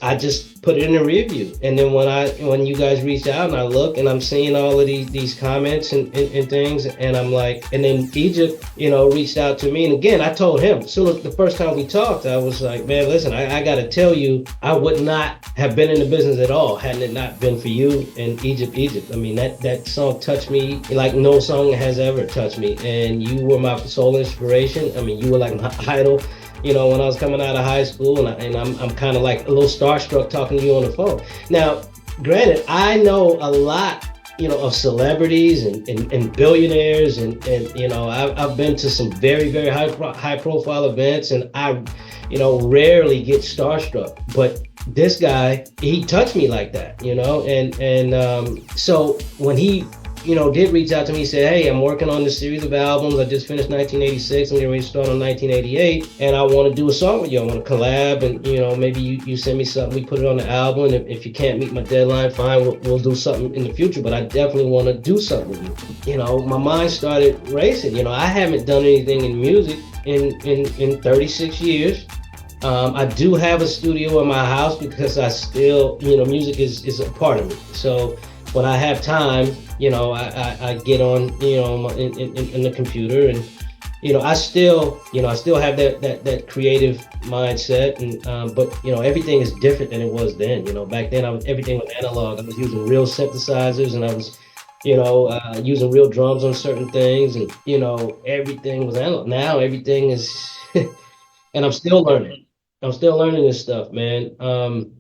I just put it in a review. And then when you guys reached out and I look and I'm seeing all of these comments and things, and I'm like, and then Egypt, reached out to me. And again, I told him, as soon as the first time we talked, I was like, man, listen, I gotta tell you, I would not have been in the business at all hadn't it not been for you and Egypt. I mean, that song touched me like no song has ever touched me. And you were my sole inspiration. I mean, you were like my idol. When I was coming out of high school, and I'm kind of like a little starstruck talking to you on the phone. Now, granted, I know a lot, of celebrities and billionaires, and I've been to some very, very high profile events, and I, rarely get starstruck. But this guy, he touched me like that, and so when he did reach out to me, said, hey, I'm working on this series of albums. I just finished 1986. I'm getting ready to start on 1988. And I want to do a song with you. I want to collab. And, maybe you send me something. We put it on the album. And if you can't meet my deadline, fine. We'll do something in the future. But I definitely want to do something with you. My mind started racing. I haven't done anything in music in 36 years. I do have a studio in my house because I still, music is a part of me. So when I have time, I get on, in the computer, and, I still have that creative mindset, and, but, everything is different than it was then. Back then everything was analog. I was using real synthesizers, and I was, using real drums on certain things, and, everything was analog. Now everything is, and I'm still learning. This stuff, man.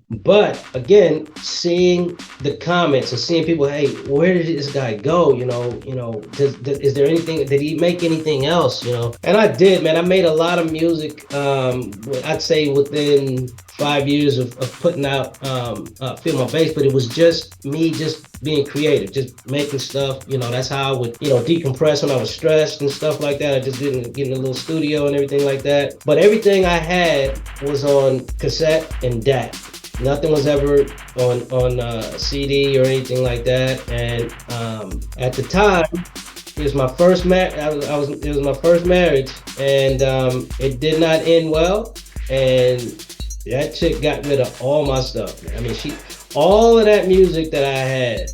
But again, seeing the comments and seeing people, hey, where did this guy go? Is there anything? Did he make anything else? And I did, man. I made a lot of music. I'd say within 5 years of putting out Feel My Bass, but it was just me, just being creative, just making stuff. That's how I would, decompress when I was stressed and stuff like that. I just didn't get in a little studio and everything like that. But everything I had was on cassette and DAT. Nothing was ever on CD or anything like that. And at the time, it was my first it was my first marriage, and it did not end well. And that chick got rid of all my stuff. I mean, all of that music that I had,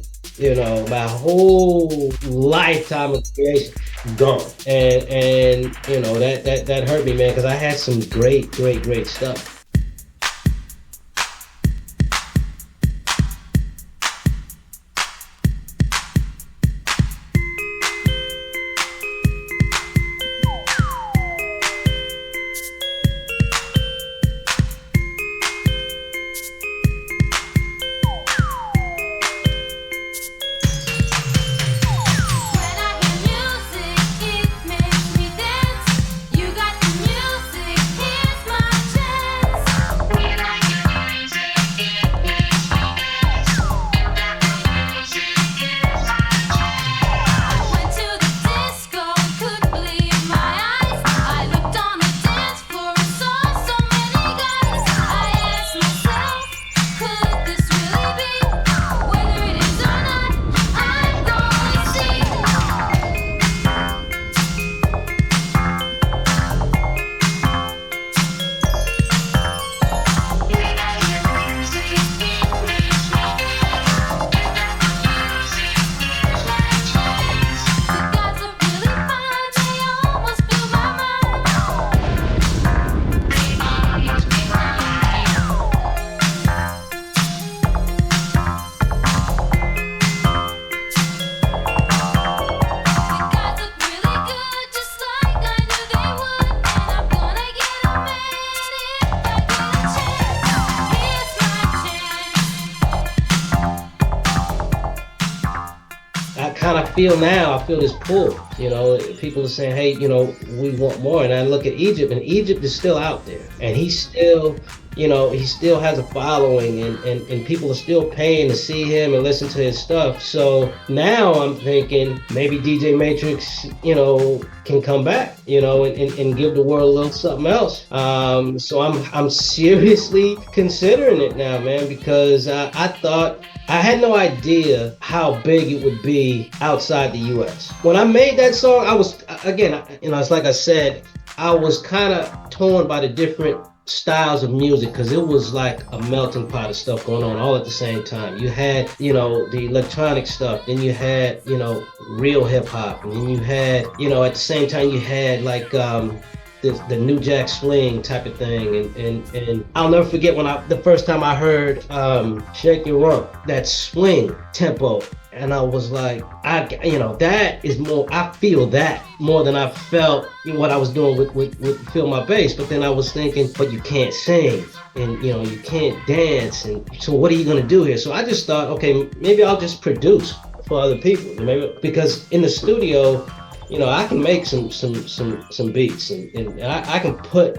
my whole lifetime of creation, gone. And that hurt me, man, because I had some great stuff. Music, here's my chance. feel now, I feel this pull. You know, people are saying, hey, you know, we want more. And I look at Egypt, and Egypt is still out there. And he's still, you know, he still has a following, and people are still paying to see him and listen to his stuff. So now I'm thinking maybe DJ Matrix, you know, can come back, you know, and give the world a little something else. So I'm seriously considering it now, man, because I thought, I had no idea how big it would be outside the U.S. When I made that song, I was, again, you know, it's like I said, I was kind of torn by the different styles of music, because it was like a melting pot of stuff going on all at the same time. You had, you know, the electronic stuff, then you had, you know, real hip hop, and then you had, you know, at the same time you had like the New Jack Swing type of thing, and I'll never forget when the first time I heard Shake Your Rump, that swing tempo, and I was like, you know, that is more, I feel that more than I felt what I was doing with Feel My Bass. But then I was thinking, but you can't sing, and you know, you can't dance, and so what are you gonna do here? So I just thought, okay, maybe I'll just produce for other people, maybe, because in the studio, you know, I can make some beats, and I can put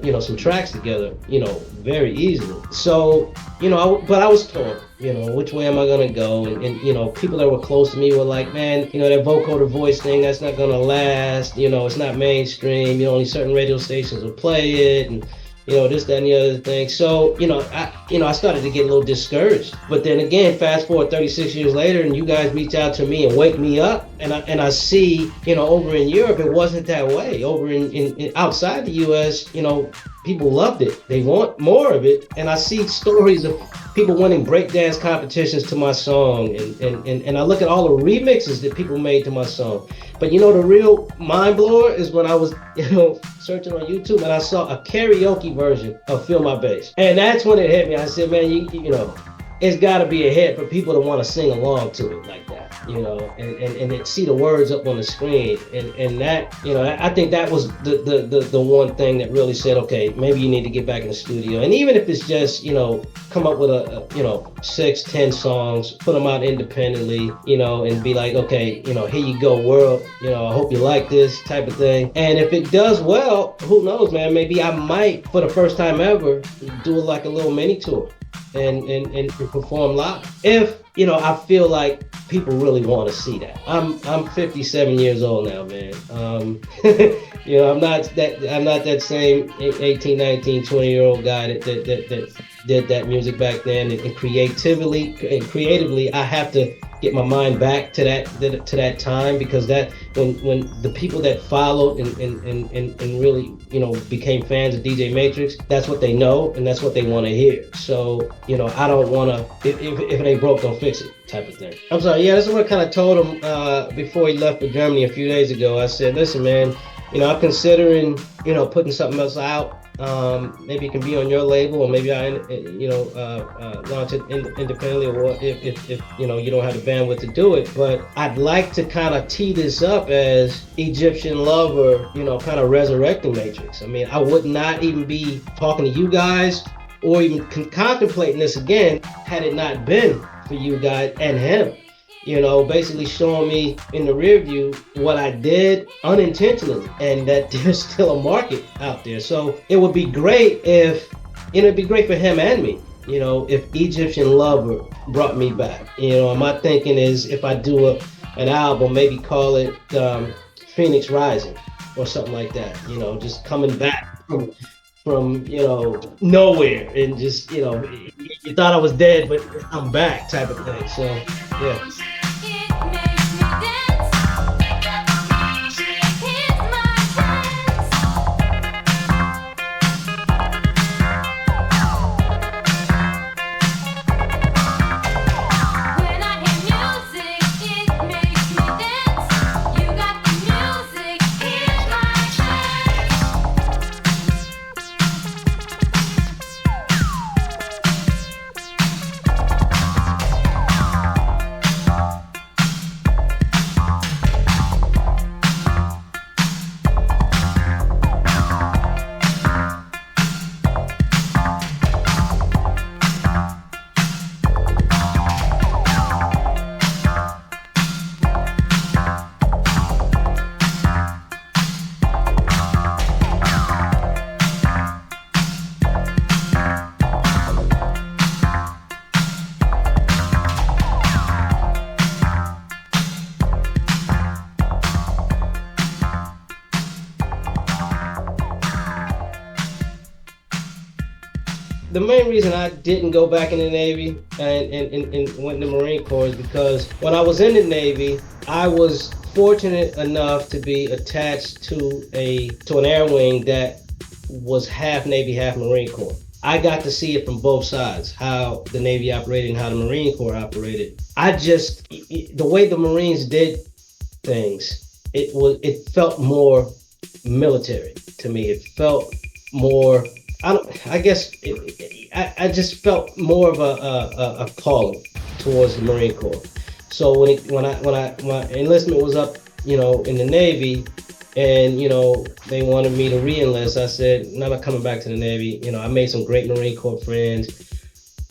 you know, some tracks together, you know, very easily. So, you know, but I was torn, you know, which way am I gonna go? And you know, people that were close to me were like, man, you know, that vocal to voice thing, that's not gonna last. You know, it's not mainstream. You know, only certain radio stations will play it, and you know, this, that, and the other thing. So, you know, I started to get a little discouraged. But then again, fast forward 36 years later, and you guys reach out to me and wake me up, and I see, you know, over in Europe, it wasn't that way. Over in outside the U.S., you know, people loved it. They want more of it. And I see stories of people winning breakdance competitions to my song, and I look at all the remixes that people made to my song. But you know, the real mind blower is when I was, you know, searching on YouTube, and I saw a karaoke version of Feel My Bass. And that's when it hit me. I said, man, you know, it's got to be a hit for people to want to sing along to it like that, you know, and see the words up on the screen, and that, you know, I think that was the one thing that really said, okay, maybe you need to get back in the studio. And even if it's just, you know, come up with a you know, 6-10 songs, put them out independently, you know, and be like, okay, you know, here you go, world, you know, I hope you like this type of thing. And if it does well, who knows, man, maybe I might, for the first time ever, do like a little mini tour and perform live, if, you know, I feel like people really want to see that. I'm 57 years old now, man. You know, I'm not that same 18, 19, 20-year-old guy that did that music back then. And creatively, I have to get my mind back to that time, because that when the people that followed and really, you know, became fans of DJ Matrix, that's what they know and that's what they want to hear. So, you know, I don't want to, if it ain't broke, don't fix it type of thing. I'm sorry, yeah, this is what I kind of told him before he left for Germany a few days ago. I said, listen, man, you know, I'm considering, you know, putting something else out. Maybe it can be on your label, or maybe I, you know, launch it independently, or if you know, you don't have the bandwidth to do it. But I'd like to kind of tee this up as Egyptian Lover, you know, kind of resurrecting Matrix. I mean, I would not even be talking to you guys or even contemplating this again had it not been for you guys and him. You know, basically showing me in the rear view what I did unintentionally, and that there's still a market out there. So it would be great if, you know, it'd be great for him and me, you know, if Egyptian Lover brought me back. You know, my thinking is, if I do an album, maybe call it Phoenix Rising or something like that, you know, just coming back from, you know, nowhere, and just, you know, you thought I was dead, but I'm back type of thing. So, yeah. the main reason I didn't go back in the Navy and went in the Marine Corps is because when I was in the Navy, I was fortunate enough to be attached to an air wing that was half Navy, half Marine Corps. I got to see it from both sides, how the Navy operated and how the Marine Corps operated. The way the Marines did things, it felt more military to me. It felt more, I just felt more of a calling towards the Marine Corps. So when my enlistment was up, in the Navy, and they wanted me to re-enlist, I said, no, I'm not coming back to the Navy. I made some great Marine Corps friends,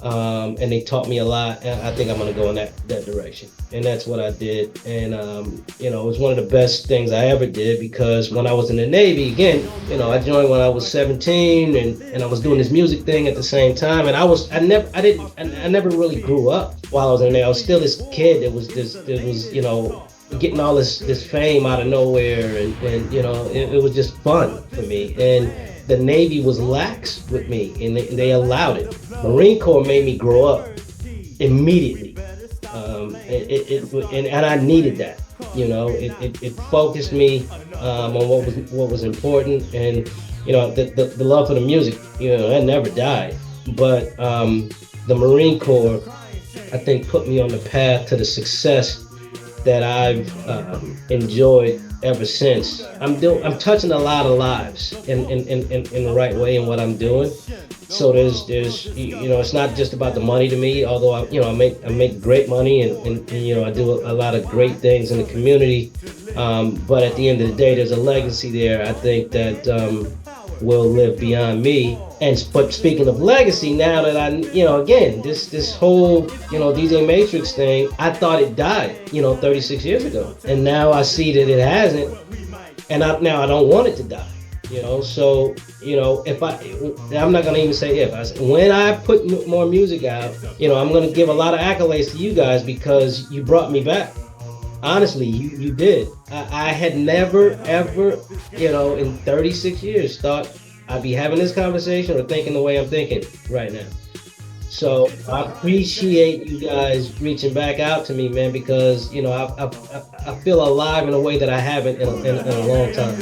and they taught me a lot. And I think I'm gonna go in that direction, and that's what I did. And it was one of the best things I ever did, because when I was in the Navy, again, I joined when I was 17, and I was doing this music thing at the same time. And I never really grew up while I was in there. I was still this kid that was getting all this fame out of nowhere, and it was just fun for me. And the Navy was lax with me, and they allowed it. Marine Corps made me grow up immediately, and I needed that. It focused me on what was important, and the love for the music, that never died. But the Marine Corps, I think, put me on the path to the success that I've enjoyed ever since. I'm touching a lot of lives in the right way in what I'm doing. So there's it's not just about the money to me, although I make great money, and I do a lot of great things in the community. But at the end of the day, there's a legacy there, I think, that will live beyond me. But speaking of legacy, now that again, this whole, DJ Matrix thing, I thought it died, 36 years ago. And now I see that it hasn't. And now I don't want it to die, So, I'm not going to even say if. When I put more music out, I'm going to give a lot of accolades to you guys, because you brought me back. Honestly, you did. I had never, ever, in 36 years thought I'd be having this conversation or thinking the way I'm thinking right now. So I appreciate you guys reaching back out to me, man, because, I feel alive in a way that I haven't in a long time.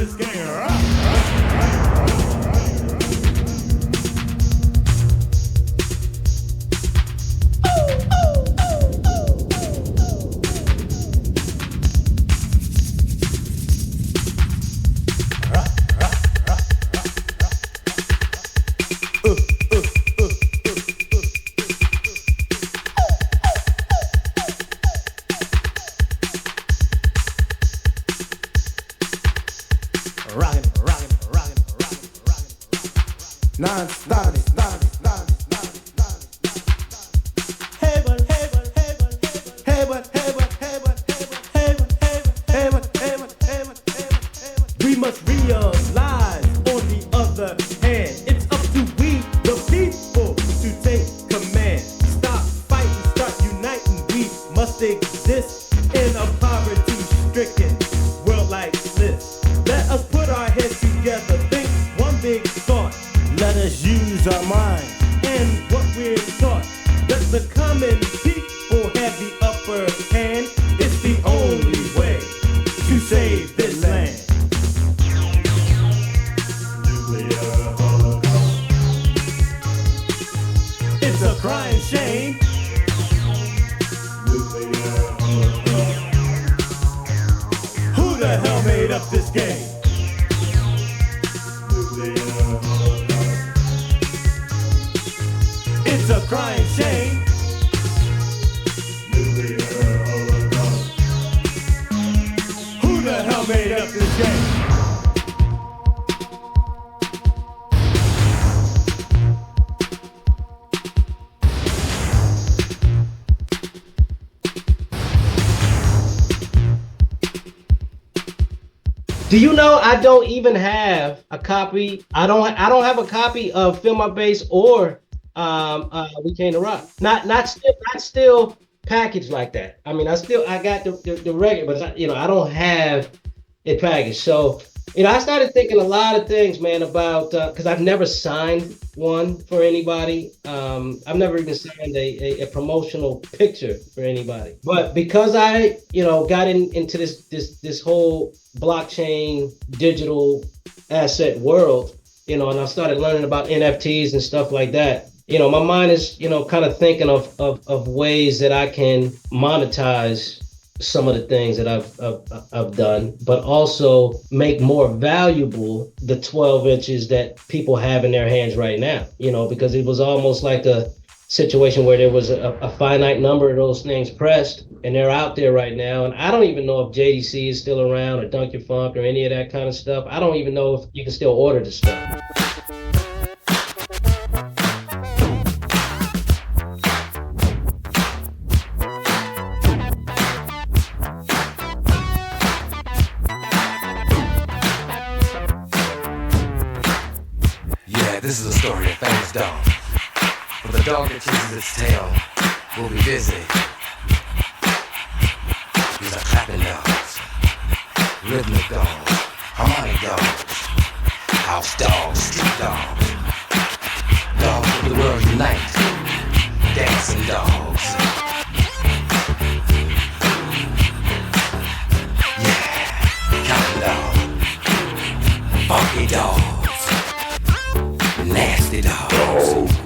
Do you know I don't even have a copy? I don't have a copy of Feel My Bass or We Came to Rock. Not still packaged like that. I mean, I got the record, but I don't have it packaged. So I started thinking a lot of things, man, about because I've never signed one for anybody. I've never even signed a promotional picture for anybody. But because I, got into this whole blockchain digital asset world, and I started learning about NFTs and stuff like that. My mind is, kind of thinking of ways that I can monetize some of the things that I've done, but also make more valuable the 12 inches that people have in their hands right now, because it was almost like a situation where there was a finite number of those things pressed, and they're out there right now. And I don't even know if JDC is still around or Dunk Your Funk or any of that kind of stuff. I don't even know if you can still order the stuff. This is a story of famous dog. For the dog that chases its tail will be busy. These are clapping dogs, rhythmic dogs, harmonic dogs, house dogs, street dogs, dogs of the world unite, dancing dogs. Yeah, counting dog, funky dog. Nasty dogs.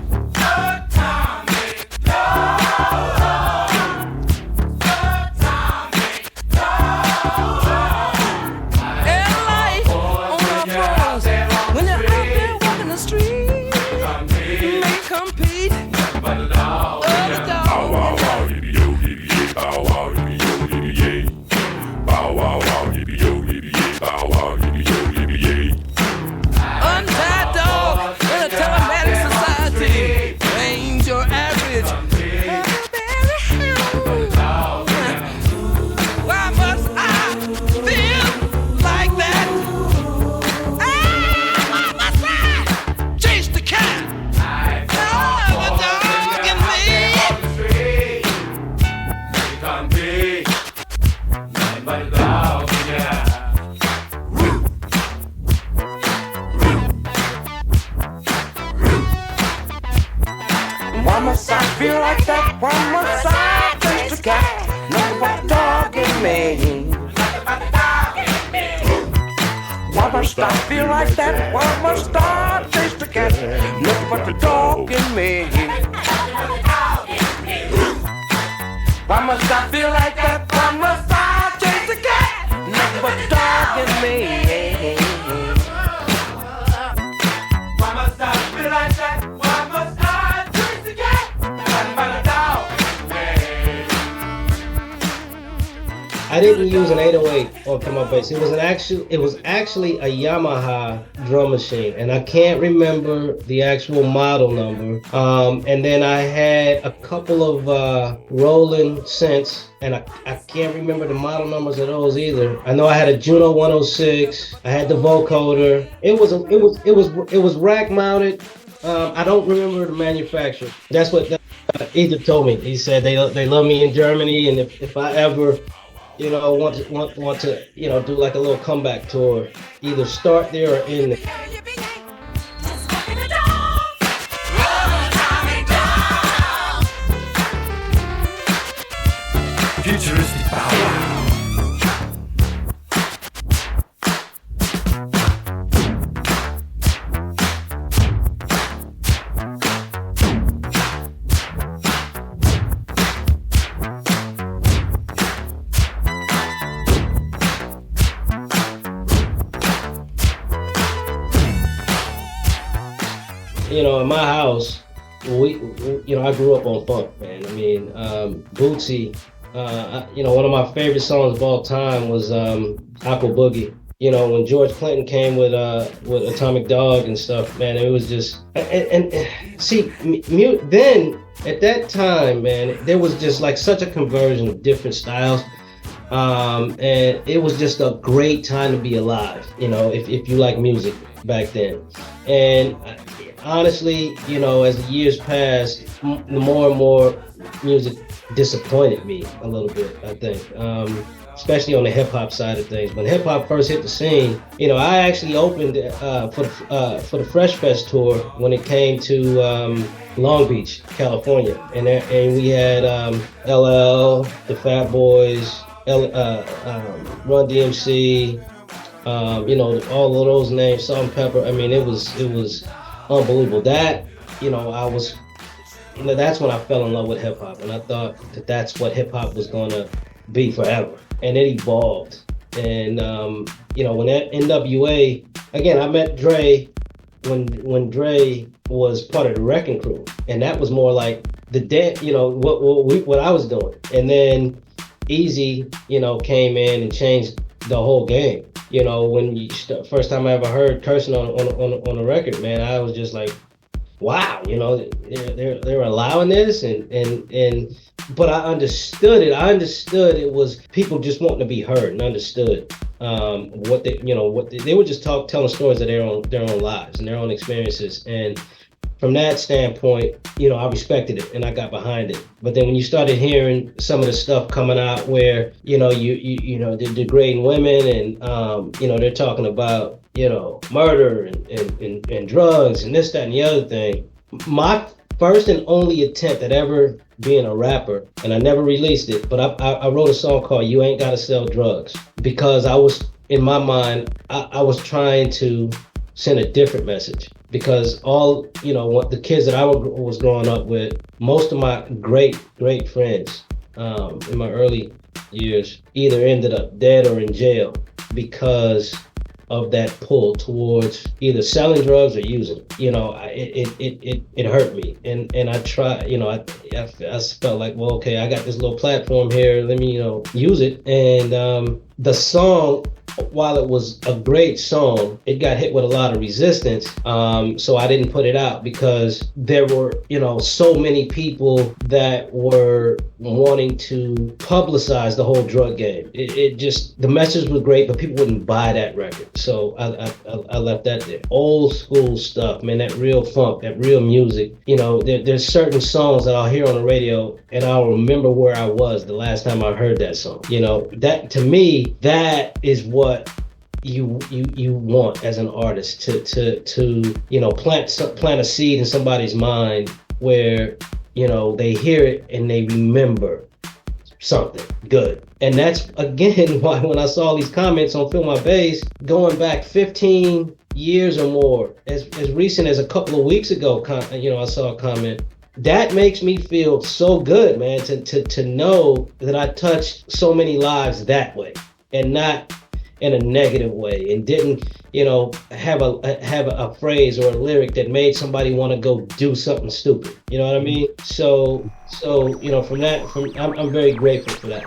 I didn't use an 808 on my bass. It was actually a Yamaha drum machine, and I can't remember the actual model number. And then I had a couple of Roland synths, and I can't remember the model numbers of those either. I know I had a Juno 106. I had the vocoder. It was rack mounted. I don't remember the manufacturer. That's what Edith told me. He said they love me in Germany, and if I ever want to do like a little comeback tour, either start there or end there. Futuristic bow wow. In my house, I grew up on funk, man. I mean, Bootsy, one of my favorite songs of all time was Aqua Boogie. When George Clinton came with Atomic Dog and stuff, man, it was just, and see, then at that time, man, there was just like such a conversion of different styles. And it was just a great time to be alive, if you like music back then. And honestly, as the years passed, the more and more music disappointed me a little bit, I think. especially on the hip hop side of things. When hip hop first hit the scene, you know, I actually opened for the Fresh Fest tour when it came to Long Beach, California, and we had LL, the Fat Boys, Run DMC, you know, all of those names, Salt and Pepper. I mean, it was unbelievable. That, you know, that's when I fell in love with hip hop, and I thought that that's what hip hop was gonna be forever. And it evolved. And you know, when that NWA, again, I met Dre when Dre was part of the Wrecking Crew, and that was more like you know, what I was doing. And then Easy, you know, came in and changed the whole game. You know, when first time I ever heard cursing on a record, man, I was just like, wow, you know, they're allowing this, and but I understood it. I understood it was people just wanting to be heard, and understood what they were just telling stories of their own lives and their own experiences. And from that standpoint, you know, I respected it and I got behind it. But then when you started hearing some of the stuff coming out where, you know, you know, they're degrading women, and you know, they're talking about, you know, murder and drugs and this, that, and the other thing. My first and only attempt at ever being a rapper, and I never released it, but I wrote a song called You Ain't Gotta Sell Drugs, because I was, in my mind, I was trying to send a different message. Because all, you know, what the kids that I was growing up with, most of my great friends in my early years either ended up dead or in jail because of that pull towards either selling drugs or using it. You know, it hurt me, and I tried. You know, I felt like, well, okay, I got this little platform here. Let me, you know, use it. And the song, while it was a great song, it got hit with a lot of resistance. So I didn't put it out because there were, you know, so many people that were wanting to publicize the whole drug game. It just, the message was great, but people wouldn't buy that record. So I left that there. Old school stuff, man, that real funk, that real music. You know, there's certain songs that I'll hear on the radio and I'll remember where I was the last time I heard that song. You know, that, to me, that is what you want as an artist, to you know, plant a seed in somebody's mind where, you know, they hear it and they remember something good. And that's again why when I saw these comments on Feel My Bass going back 15 years or more, as recent as a couple of weeks ago, you know, I saw a comment. That makes me feel so good, man, to know that I touched so many lives that way, and not in a negative way, and didn't, you know, have a phrase or a lyric that made somebody want to go do something stupid. You know what I mean? So you know, I'm very grateful for that.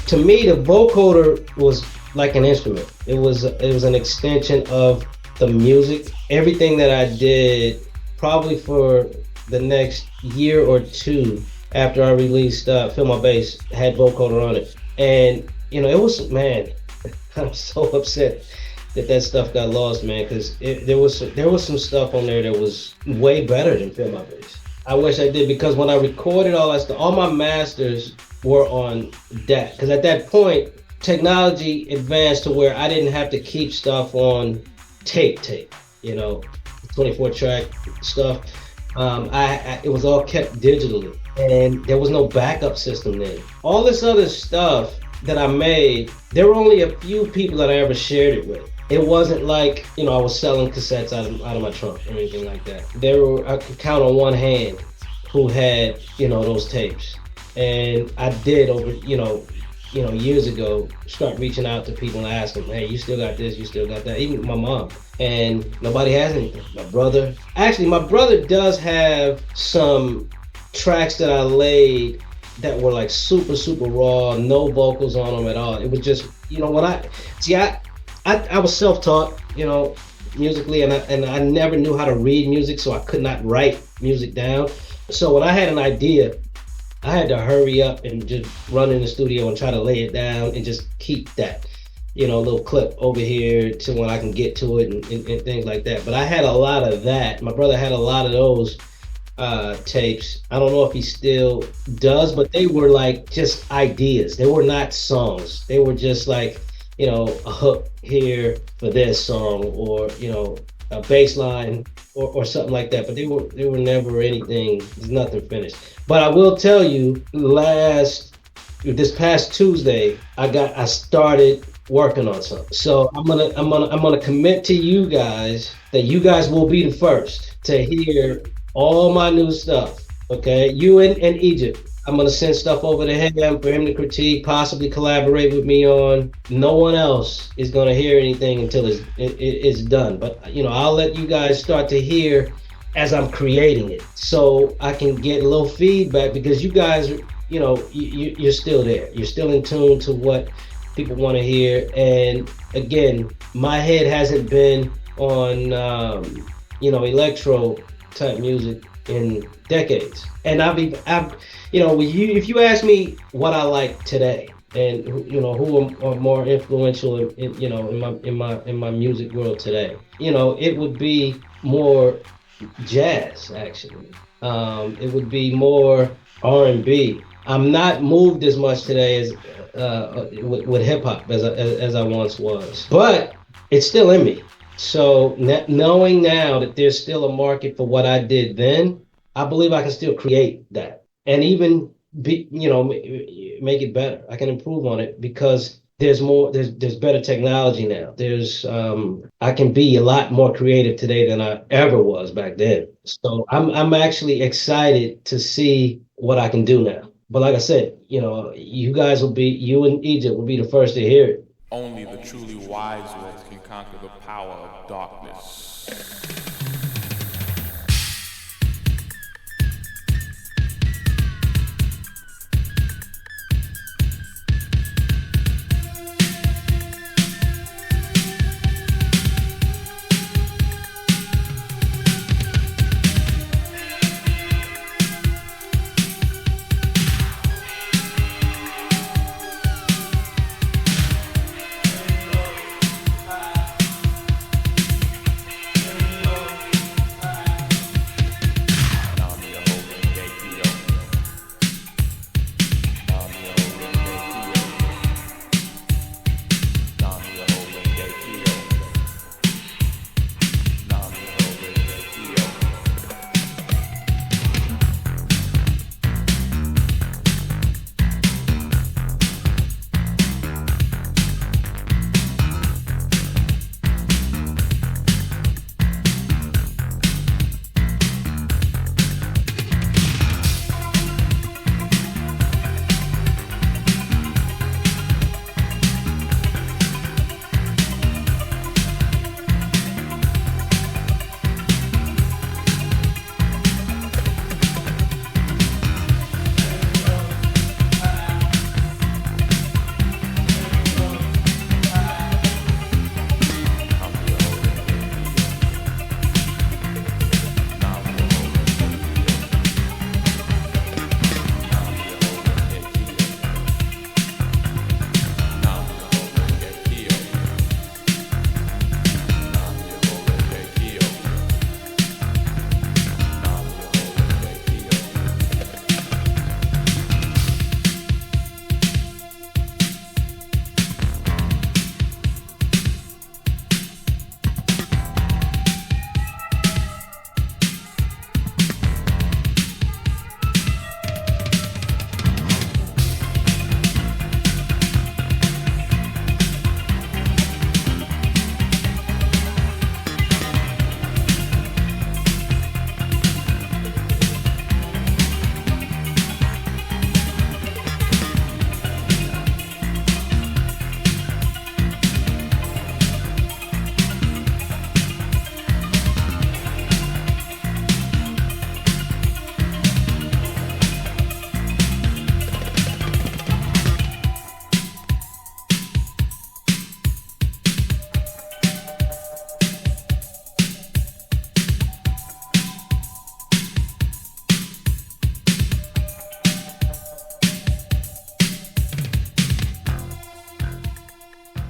to me, the vocoder was like an instrument. It was an extension of the music. Everything that I did, probably for the next year or two after I released Feel My Bass, had vocoder on it. And, you know, it was, man, I'm so upset that stuff got lost, man, because there was some stuff on there that was way better than Feel My Bass. I wish I did, because when I recorded all that stuff, all my masters were on that. Because at that point, technology advanced to where I didn't have to keep stuff on tape, you know, 24 track stuff. It was all kept digitally, and there was no backup system then. All this other stuff that I made, there were only a few people that I ever shared it with. It wasn't like, you know, I was selling cassettes out of my trunk or anything like that. I could count on one hand who had, you know, those tapes. And I did over, you know, years ago, start reaching out to people and ask them, hey, you still got this, you still got that, even my mom. And nobody has anything. My brother does have some tracks that I laid that were like super, super raw, no vocals on them at all. It was just, you know, I was self-taught, you know, musically, and I never knew how to read music, so I could not write music down. So when I had an idea, I had to hurry up and just run in the studio and try to lay it down and just keep that, you know, little clip over here to when I can get to it and things like that. But I had a lot of that. My brother had a lot of those tapes. I don't know if he still does, but they were like just ideas. They were not songs. They were just like, you know, a hook here for this song, or, you know, a bass line or something like that. But they were never anything. There's nothing finished. But I will tell you, this past Tuesday, I started working on something. So I'm gonna commit to you guys that you guys will be the first to hear all my new stuff. Okay, you and Egypt. I'm gonna send stuff over to him for him to critique, possibly collaborate with me on. No one else is gonna hear anything until it's done. But, you know, I'll let you guys start to hear as I'm creating it, so I can get a little feedback, because you guys, you know, you're still there. You're still in tune to what people want to hear. And again, my head hasn't been on, you know, electro type music in decades. And I've you know, if you ask me what I like today, and, you know, who are more influential in you know, in my music world today, you know, it would be more jazz, actually. It would be more R&B. I'm not moved as much today as with hip hop as I once was, but it's still in me. So knowing now that there's still a market for what I did then, I believe I can still create that, and even you know, make it better. I can improve on it, because there's better technology now. I can be a lot more creative today than I ever was back then. So I'm actually excited to see what I can do now. But like I said, you know, you and Egypt will be the first to hear it. Only the truly wise ones can conquer the power of darkness.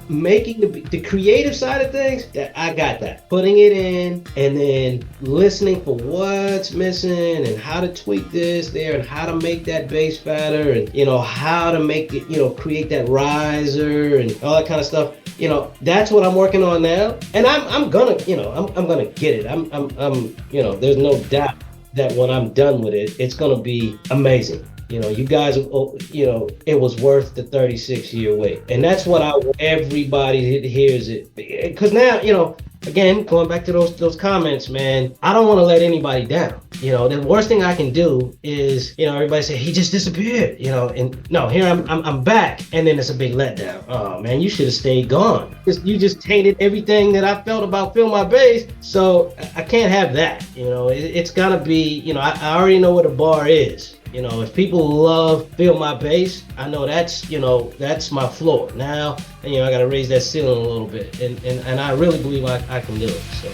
making the creative side of things, that I got that. Putting it in and then listening for what's missing and how to tweak this there and how to make that bass fatter and, you know, how to make it, you know, create that riser and all that kind of stuff. You know, that's what I'm working on now. And I'm gonna, you know, I'm gonna get it. I'm, you know, there's no doubt that when I'm done with it, it's gonna be amazing. You know, you guys, you know, it was worth the 36-year wait. And that's what I want everybody hears it. Because now, you know, again, going back to those comments, man, I don't want to let anybody down. You know, the worst thing I can do is, you know, everybody say, he just disappeared, you know, and no, here I'm back. And then it's a big letdown. Oh, man, you should have stayed gone. You just tainted everything that I felt about Feel My Bass. So I can't have that. You know, it's got to be, you know, I already know what a bar is. You know, if people love Feel My Bass, I know that's, you know, that's my floor. Now, you know, I got to raise that ceiling a little bit. And I really believe I can do it. So.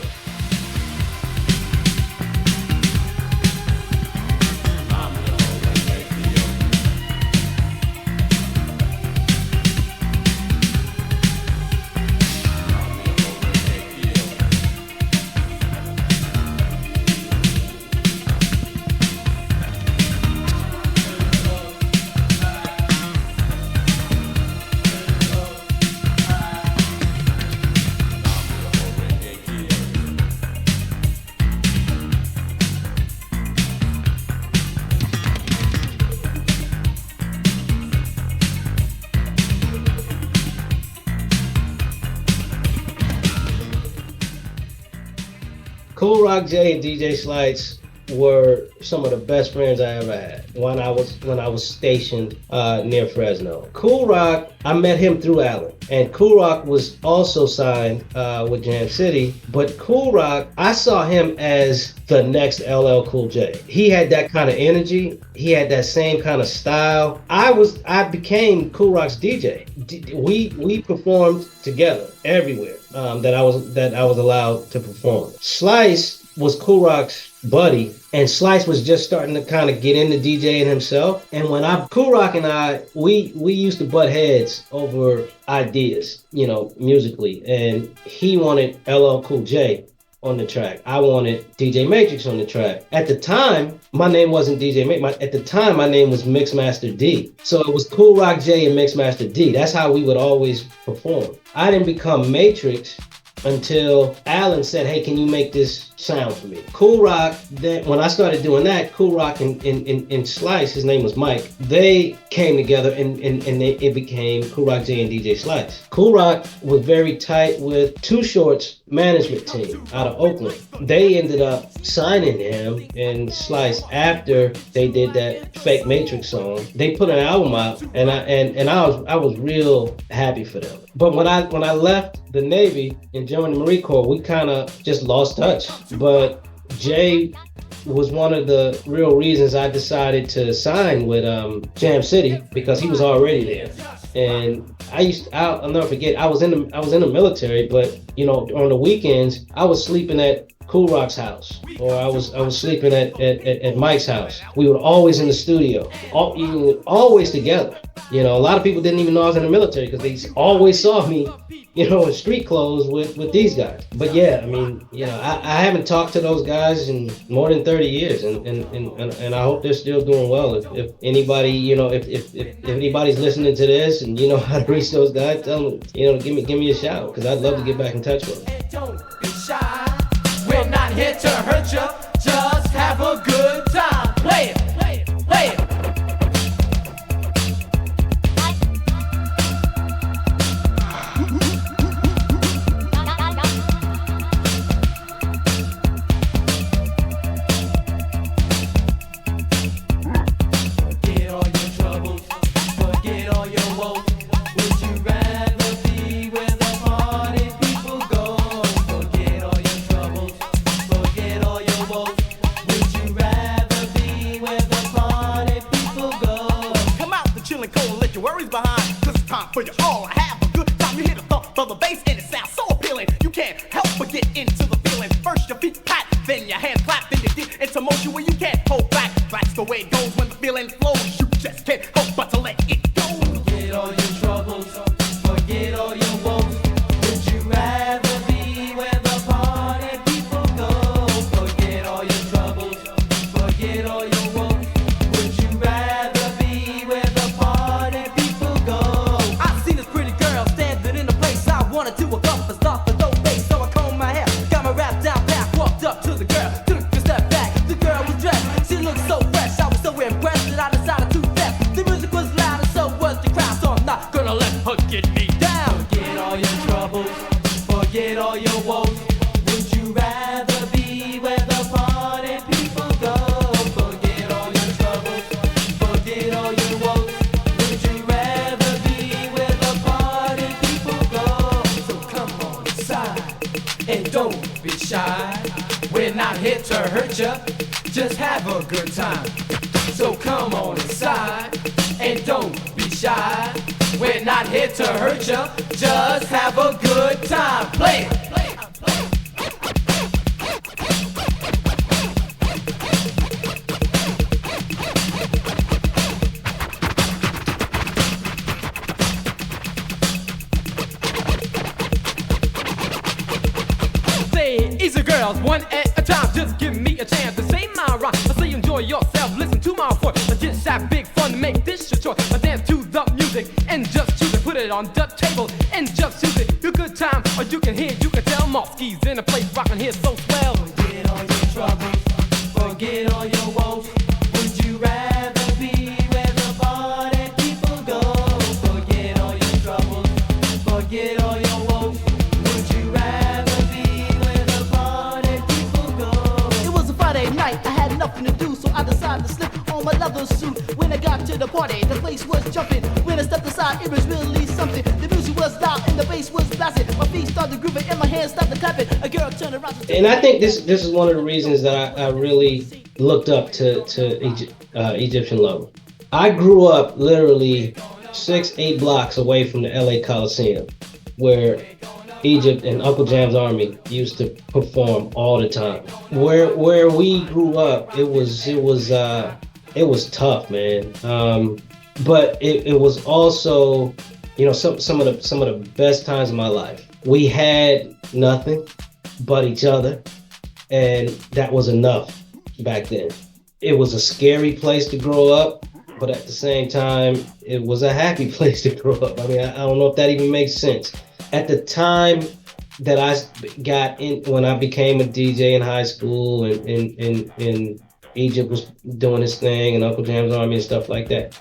Kool Rock J and DJ Slice were some of the best friends I ever had when I was stationed near Fresno. Kool Rock, I met him through Alan, and Kool Rock was also signed with Jam City, but Kool Rock, I saw him as the next LL Cool J. He had that kind of energy. He had that same kind of style. I became Kool Rock's DJ. We performed together everywhere that I was allowed to perform. Slice was Kool Rock's buddy, and Slice was just starting to kind of get into DJing himself. And when Kool Rock and I, we used to butt heads over ideas, you know, musically. And he wanted LL Cool J on the track. I wanted DJ Matrix on the track. At the time, my name wasn't DJ Matrix. At the time, my name was Mixmaster D. So it was Kool Rock J and Mixmaster D. That's how we would always perform. I didn't become Matrix until Alan said, hey, can you make this sound for me? Kool Rock, then when I started doing that, Kool Rock and Slice, his name was Mike, they came together and it became Kool Rock J and DJ Slice. Kool Rock was very tight with Too Short's management team out of Oakland. They ended up signing him and Slice after they did that fake Matrix song. They put an album out, and I was real happy for them. But when I left the Navy and joined the Marine Corps, we kind of just lost touch. But Jay was one of the real reasons I decided to sign with Jam City, because he was already there. And I'll never forget, I was in the military, but you know, on the weekends I was sleeping at Kool Rock's house, or I was sleeping at Mike's house. We were always in the studio, always together. You know, a lot of people didn't even know I was in the military because they always saw me, you know, in street clothes with these guys. But yeah, I mean, you know, I haven't talked to those guys in more than 30 years, and I hope they're still doing well. If anybody, you know, if anybody's listening to this and you know how to reach those guys, tell them, you know, give me a shout, because I'd love to get back in touch with them. Don't be shy. We're not here to hurt you. Just have a good time. Play it, play it, play it. For you all, have a good time. You hear the thump of the bass and it sounds so appealing. You can't help but get into the feeling. First your feet pat, then your hands clap, then you get into motion where you can't hold back. That's the way it goes when the feeling flows. You just can't help but to let it go. Forget all your troubles, forget all your woes. shy. We're not here to hurt ya, just have a good time. So come on inside and don't be shy. We're not here to hurt ya, just have a good time. Play it. Easy girls, one at a time, just give me a chance to say my rhyme. I say enjoy yourself, listen to my voice. I just have big fun to make this your choice. I dance to the music and just choose it. Put it on the table and just choose it. Your good time, or you can hear, you can tell. Mosky's in a place rockin' here so swell. Forget all your troubles, forget all your woes. Would you rather be where the party people go? Forget all your troubles, forget all your woes. Would you rather be where the party people go? It was a Friday night, I had nothing to do, so I decided to slip on my leather suit. When I got to the party, the place was jumping. When I stepped aside, it was really something. The music was loud and the bass was blasting. My feet started grooving and my hands started clapping. A girl turned around. And I think this is one of the reasons that I really looked up to Egyptian Lover. I grew up literally 6-8 blocks away from the LA Coliseum, where Egypt and Uncle Jam's Army used to perform all the time. Where we grew up, it was tough, man. But it was also, you know, some of the best times of my life. We had nothing but each other, and that was enough back then. It was a scary place to grow up, but at the same time, it was a happy place to grow up. I mean, I don't know if that even makes sense. At the time that I got in, when I became a DJ in high school, and Egypt was doing his thing, and Uncle Jam's Army and stuff like that,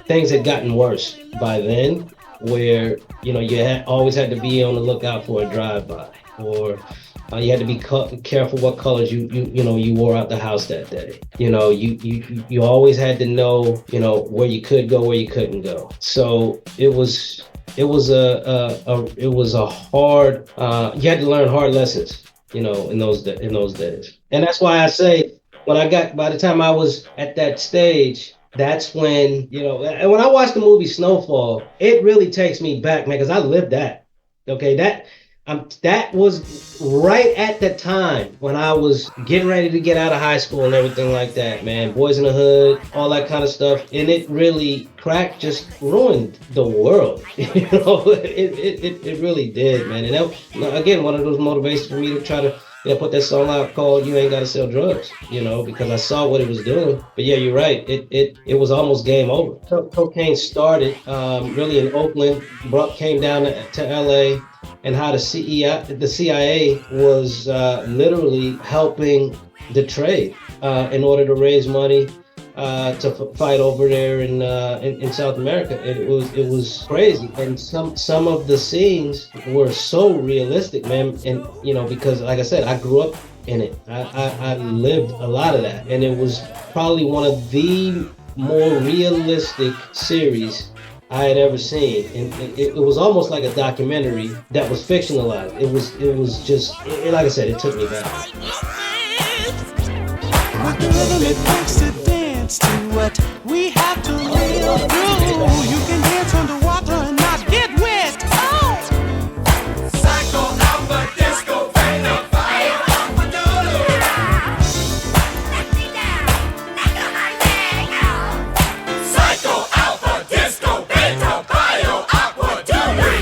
things had gotten worse by then, where, you know, you always had to be on the lookout for a drive-by, or you had to be careful what colors you wore out the house that day. You know, you always had to know, you know, where you could go, where you couldn't go. So it was a hard. You had to learn hard lessons, you know, in those days. And that's why I say, by the time I was at that stage, that's when, you know, and when I watched the movie Snowfall, it really takes me back, man, because I lived that. Okay, that was right at the time when I was getting ready to get out of high school and everything like that, man. Boys in the Hood, all that kind of stuff. And it really, crack just ruined the world. You know, it really did, man. And that, again, one of those motivations for me to try to, you know, put that song out called "You Ain't Gotta Sell Drugs," you know, because I saw what it was doing. But yeah, you're right. It was almost game over. Cocaine started really in Oakland, came down to LA, and how the CIA was literally helping the trade in order to raise money to fight over there in South America. It was crazy, and some of the scenes were so realistic, man. And you know, because like I said, I grew up in it. I lived a lot of that, and it was probably one of the more realistic series I had ever seen, and it was almost like a documentary that was fictionalized. It was just, like I said, it took me back. With the rhythm it takes to dance to what we have to live through. You can dance underwater and not get wet. Oh! Psycho Alpha Disco Beta Fire Aqua Doodle. Psycho Alpha Disco Beta Bio Aqua Doodle.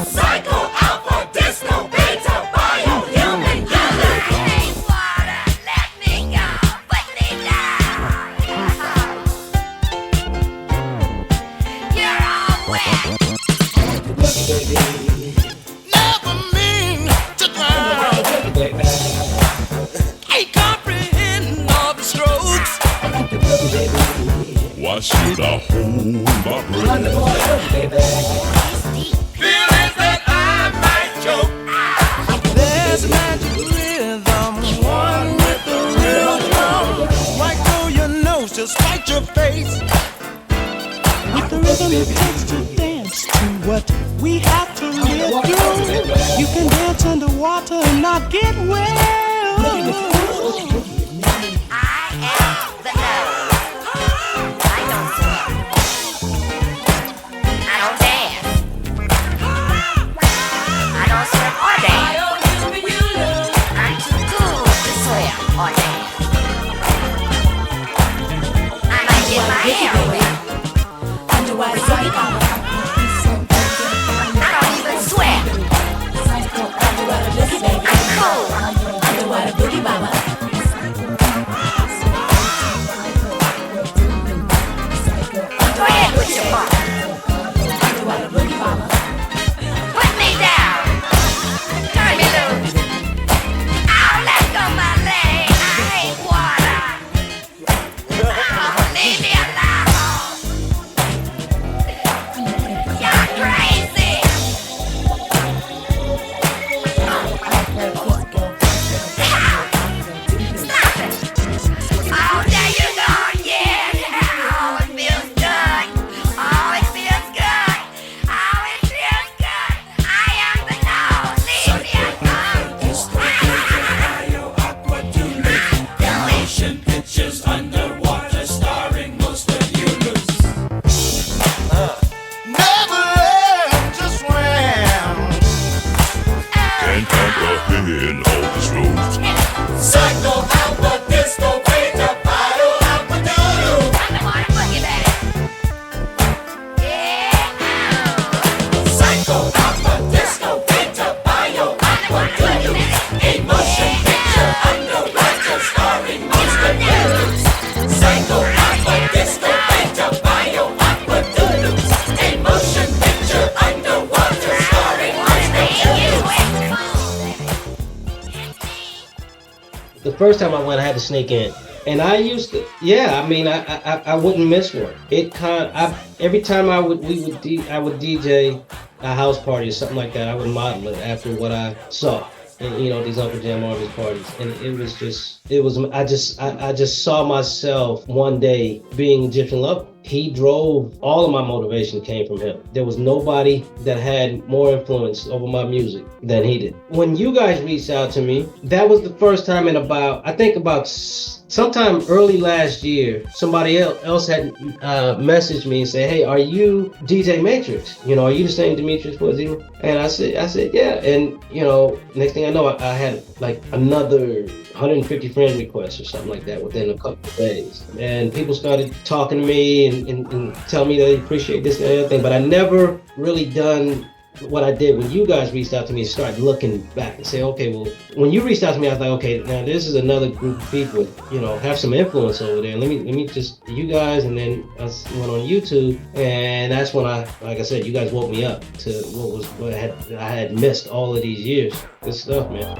Psycho Alpha Disco Beta Bio Human Doodle. Water, let me go, put me down. You're all wet. Never mean to drown. Can't comprehend all the strokes. Why should I hold my breath? Feelings that I might choke. There's a magic rhythm, one with the real drum. Right through your nose, just fight your face. With the rhythm it takes to dance to what we have to live through. You can dance underwater and not get wet. First time I went, I had to sneak in, and I used to. Yeah, I mean, I wouldn't miss one. Every time I would DJ a house party or something like that. I would model it after what I saw, and you know, these Uncle Jam artist parties, and I just saw myself one day being Egyptian Lover. He drove, all of my motivation came from him. There was nobody that had more influence over my music than he did. When you guys reached out to me, that was the first time in about sometime early last year, somebody else had messaged me and said, "Hey, are you DJ Matrix? You know, are you the same Demetrius Ford? And I said, yeah. And you know, next thing I know, I had like another 150 friend requests or something like that within a couple of days. And people started talking to me and telling me they appreciate this and the other thing. But I never really done what I did when you guys reached out to me and started looking back and say, okay, well, when you reached out to me, I was like, okay, now this is another group of people that, you know, have some influence over there. Let me just, you guys, and then I went on YouTube, and that's when like I said, you guys woke me up to what I had missed all of these years. Good stuff, man.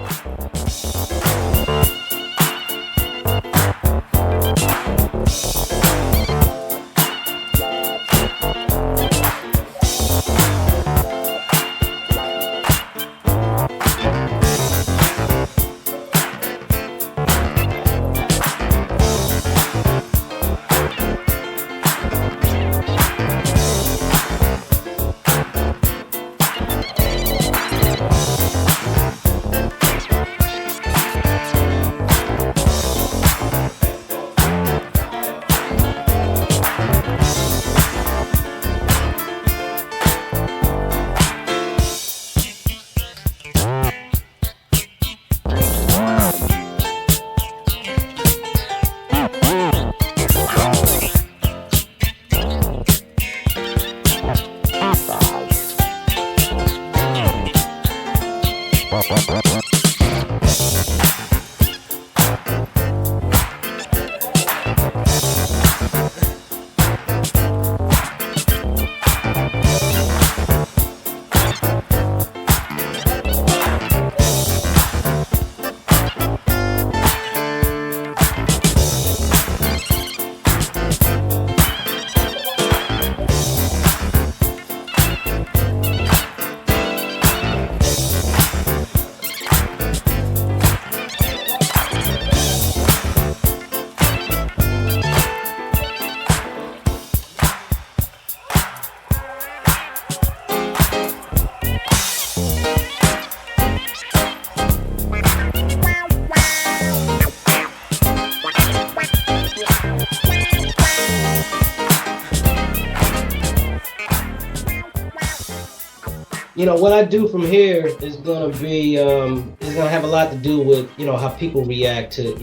what I do from here is gonna be is gonna have a lot to do with how people react to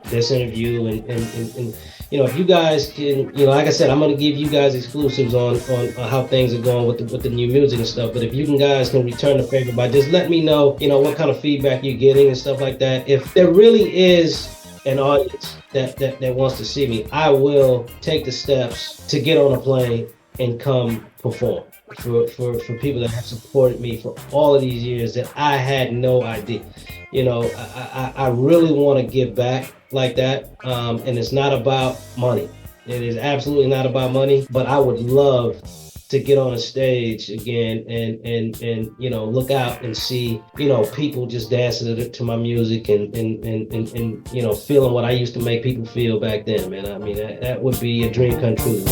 this interview and if you guys can like I said, I'm gonna give you guys exclusives on how things are going with the new music and stuff. But if you guys can return the favor by just let me know what kind of feedback you're getting and stuff like that. If there really is an audience that wants to see me, I will take the steps to get on a plane and come perform for people that have supported me for all of these years that I had no idea. I really want to give back like that, and it's not about money. It is absolutely not about money, but I would love to get on a stage again and look out and see people just dancing to my music and feeling what I used to make people feel back then, man. I mean, that would be a dream come true.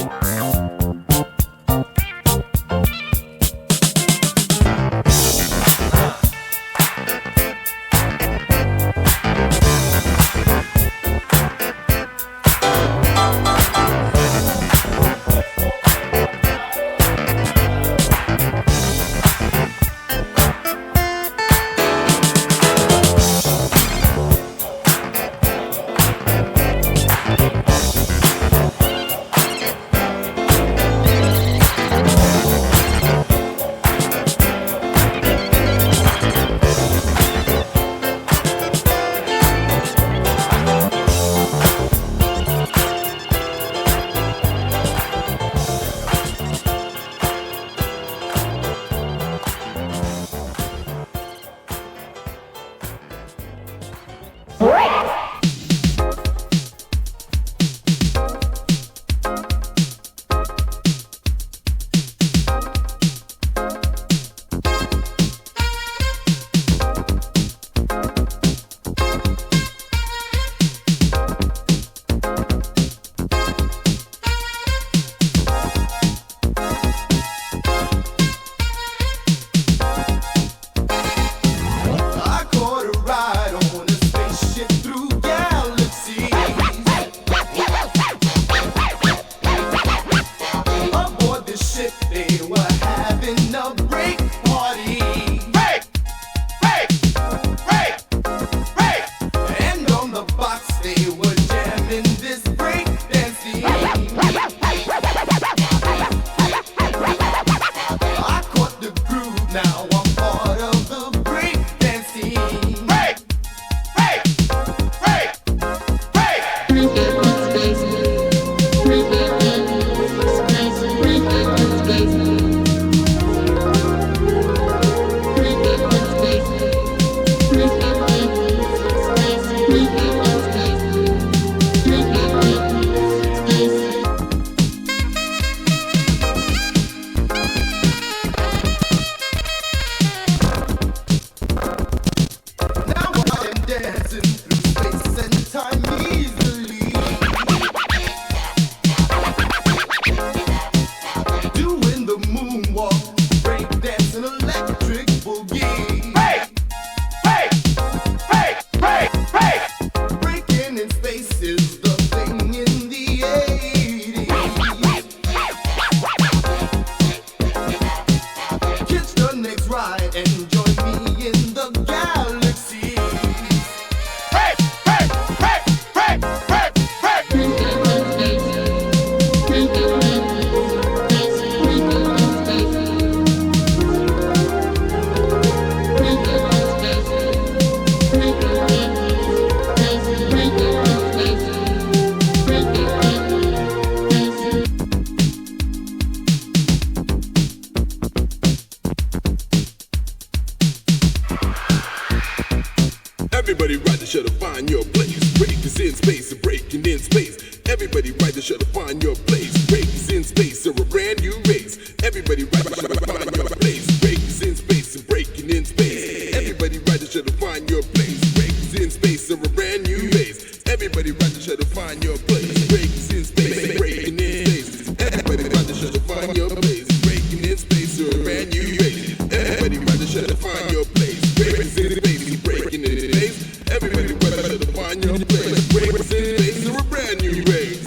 Everybody ride the shuttle, find your place. Break is in space, and breaking in space. Everybody ride the shuttle, find your place. Break is in space, or a brand new race. Everybody ride the shuttle, find your place. Break is in space, and breaking in space. Everybody ride the shuttle, find your place. Break is in space, or a brand new race. Everybody ride the shuttle, find your place. Break is in space, and breaking in space. Everybody ride the shuttle, find your place. Breaking in space, or a brand new race. Everybody ride the shuttle, find your place. Break is in space, and breaking in space. Everybody ride the shuttle, find your place. Break is in space, or a brand new race.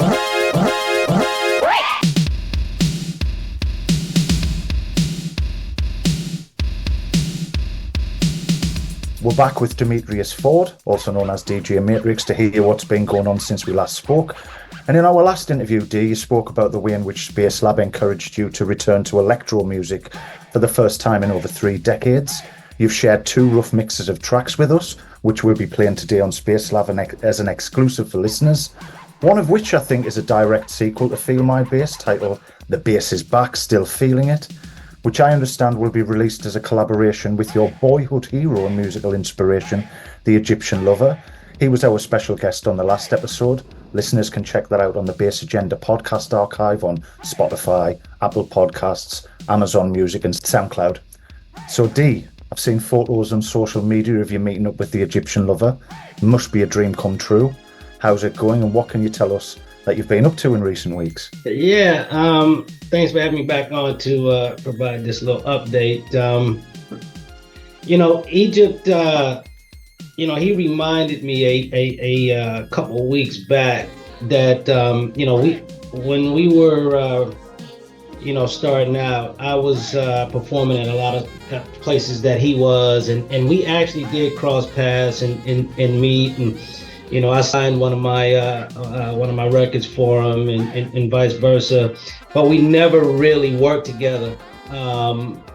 We're back with Demetrius Ford, also known as DJ Matrix, to hear what's been going on since we last spoke. And in our last interview, D, you spoke about the way in which Spacelab encouraged you to return to electro music for the first time in over 3 decades. You've shared 2 rough mixes of tracks with us, which we'll be playing today on Spacelab as an exclusive for listeners. One of which I think is a direct sequel to Feel My Bass, titled The Bass Is Back, Still Feeling It, which I understand will be released as a collaboration with your boyhood hero and musical inspiration, the Egyptian Lover. He was our special guest on the last episode. Listeners can check that out on the Bass Agenda podcast archive on Spotify, Apple Podcasts, Amazon Music and SoundCloud. So D, I've seen photos on social media of you meeting up with the Egyptian Lover. Must be a dream come true. How's it going, and what can you tell us that you've been up to in recent weeks? Yeah, thanks for having me back on to provide this little update. Egypt, he reminded me a couple of weeks back that, when we were, starting out, I was performing at a lot of places that he was, and we actually did cross paths and meet, and I signed one of my records for him, and vice versa, but we never really worked together.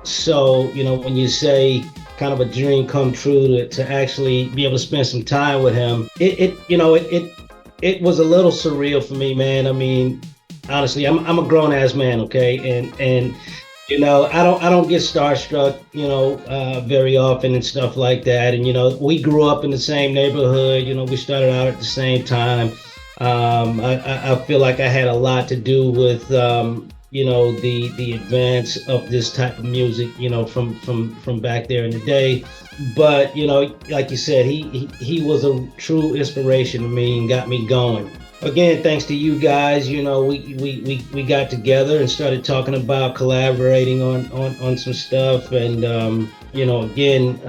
So when you say kind of a dream come true to actually be able to spend some time with him, it was a little surreal for me, man. I mean, honestly, I'm a grown ass man, okay, and I don't get starstruck, very often and stuff like that. And we grew up in the same neighborhood. We started out at the same time. I feel like I had a lot to do with the advance of this type of music, from back there in the day. But like you said, he was a true inspiration to me and got me going. Again, thanks to you guys, we got together and started talking about collaborating on some stuff, and again,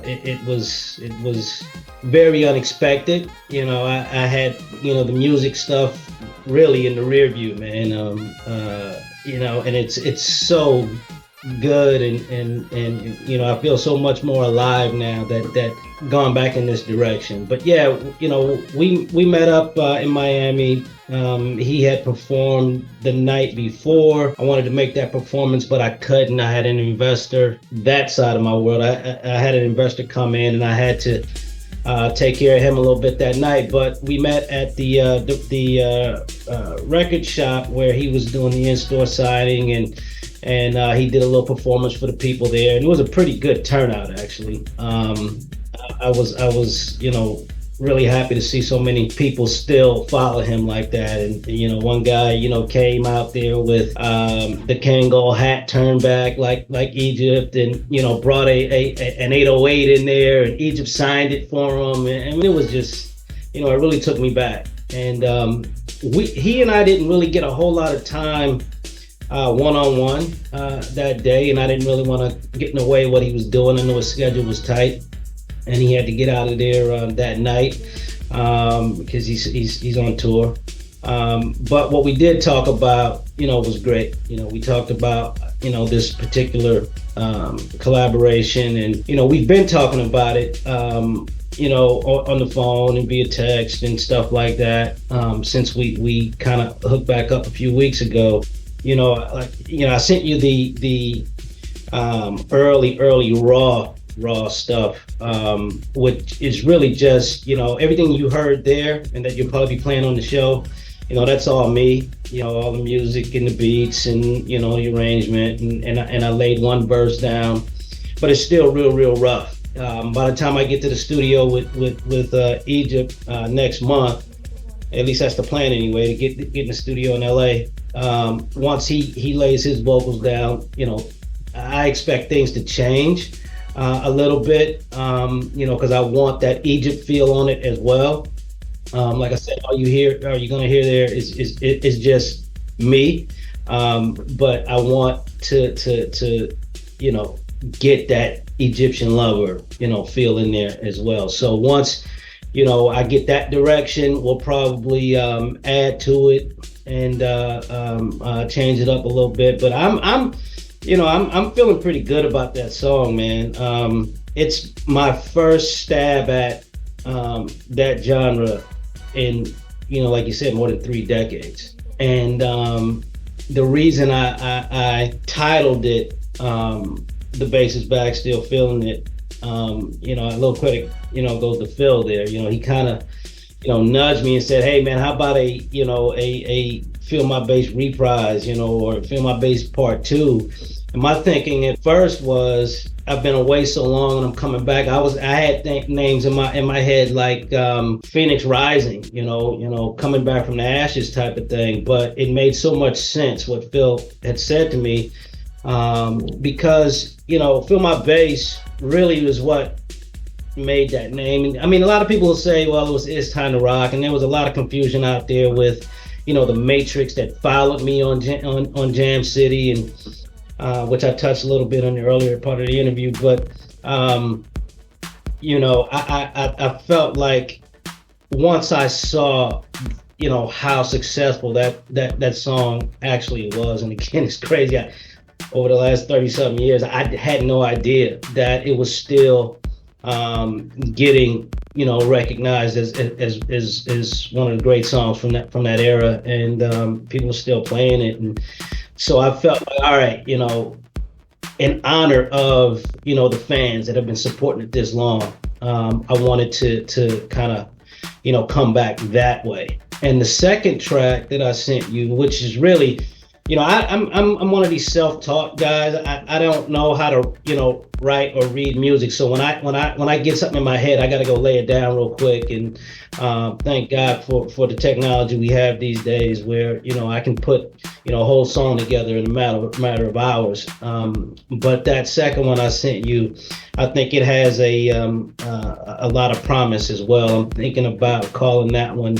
it was very unexpected. I had the music stuff really in the rear view, man. And it's so good, and I feel so much more alive now that gone back in this direction. But yeah, we met up in Miami. He had performed the night before. I wanted to make that performance, but I couldn't. I had an investor, that side of my world. I had an investor come in, and I had to take care of him a little bit that night. But we met at the record shop where he was doing the in-store signing, and he did a little performance for the people there, and it was a pretty good turnout, actually. I was really happy to see so many people still follow him like that. And one guy came out there with the Kangol hat turned back like Egypt, and brought an 808 in there, and Egypt signed it for him, and it was just it really took me back. And he and I didn't really get a whole lot of time one-on-one that day, and I didn't really want to get in the way of what he was doing. I know his schedule was tight, and he had to get out of there that night because he's on tour. But what we did talk about, was great. We talked about this particular collaboration, and we've been talking about it on the phone and via text and stuff like that since we kind of hooked back up a few weeks ago. I sent you the early raw stuff, which is really just everything you heard there, and that you'll probably be playing on the show. That's all me. All the music and the beats and the arrangement, and I laid one verse down, but it's still real rough. By the time I get to the studio with Egypt next month, at least that's the plan anyway, to get in the studio in LA. Once he lays his vocals down, I expect things to change a little bit, because I want that Egypt feel on it as well. Like I said, all you're gonna hear there is just me, but I want to get that Egyptian Lover feel in there as well. So once I get that direction, we'll probably add to it and change it up a little bit. But I'm feeling pretty good about that song, man. it's my first stab at that genre in, like you said, more than 3 decades. And the reason I titled it The Bass Is Back, Still Feeling It, a little credit, goes to Phil there. He kind of, nudged me and said, hey man, how about a Feel My Bass reprise, or Feel My Bass part 2. And my thinking at first was, I've been away so long and I'm coming back. I had names in my head like Phoenix Rising, coming back from the ashes type of thing. But it made so much sense what Phil had said to me, because Feel My Bass really was what made that name. I mean, a lot of people will say, well, It's Time to Rock, and there was a lot of confusion out there with, the Matrix that followed me on Jam City, and which I touched a little bit on the earlier part of the interview. But I felt like once I saw, how successful that song actually was, and again, it's crazy. Over the last 30-something years, I had no idea that it was still getting recognized as one of the great songs from that era, and people are still playing it. And so I felt like, all right, in honor of the fans that have been supporting it this long, I wanted to kind of come back that way. And the second track that I sent you, which is really, I'm one of these self-taught guys. I don't know how to write or read music. So when I get something in my head, I got to go lay it down real quick. And thank God for the technology we have these days, where I can put a whole song together in a matter of hours. But that second one I sent you, I think it has a lot of promise as well. I'm thinking about calling that one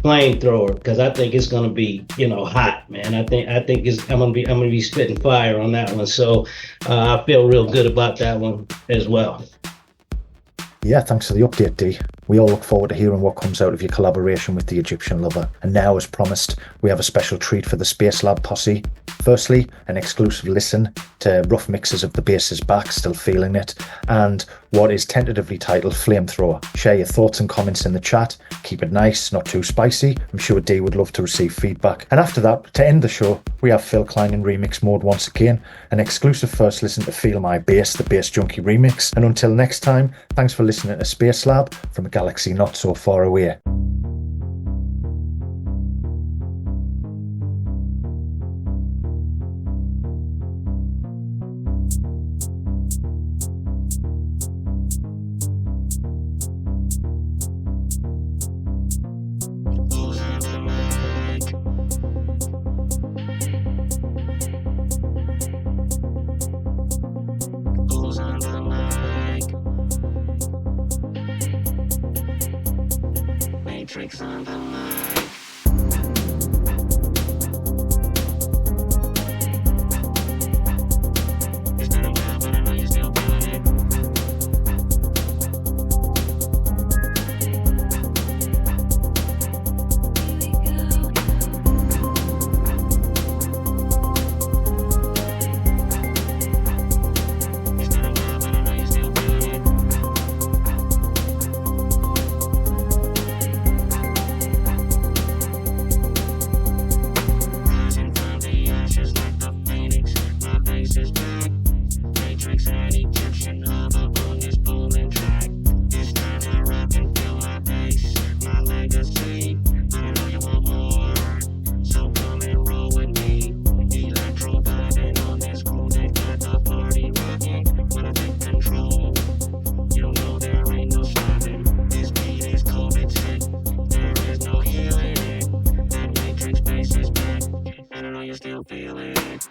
Flamethrower, because I think it's gonna be hot, man. I think I'm gonna be spitting fire on that one. So I feel real good about that one as well. Yeah, thanks for the update, D. We all look forward to hearing what comes out of your collaboration with the Egyptian Lover. And now, as promised, we have a special treat for the Spacelab posse. Firstly, an exclusive listen to rough mixes of The Bass Is Back, Still Feeling It, and what is tentatively titled Flamethrower. Share your thoughts and comments in the chat. Keep it nice, not too spicy. I'm sure D would love to receive feedback. And after that, to end the show, we have Phil Klein in remix mode once again. An exclusive first listen to Feel My Bass, the Bass Junkie remix. And until next time, thanks for listening to Spacelab from a galaxy not so far away. Matrix on the mic. Matrix and Egyptian Lover on this booming track. It's time to rock and feel my bass, my legacy. I know you want more, so come and roll with me. Electro vibing on this groove that got the party rocking. When I take control, you know there ain't no stopping. This beat is COVID-10, there is no healing it. That Matrix bass is back, and I know you're still feeling it.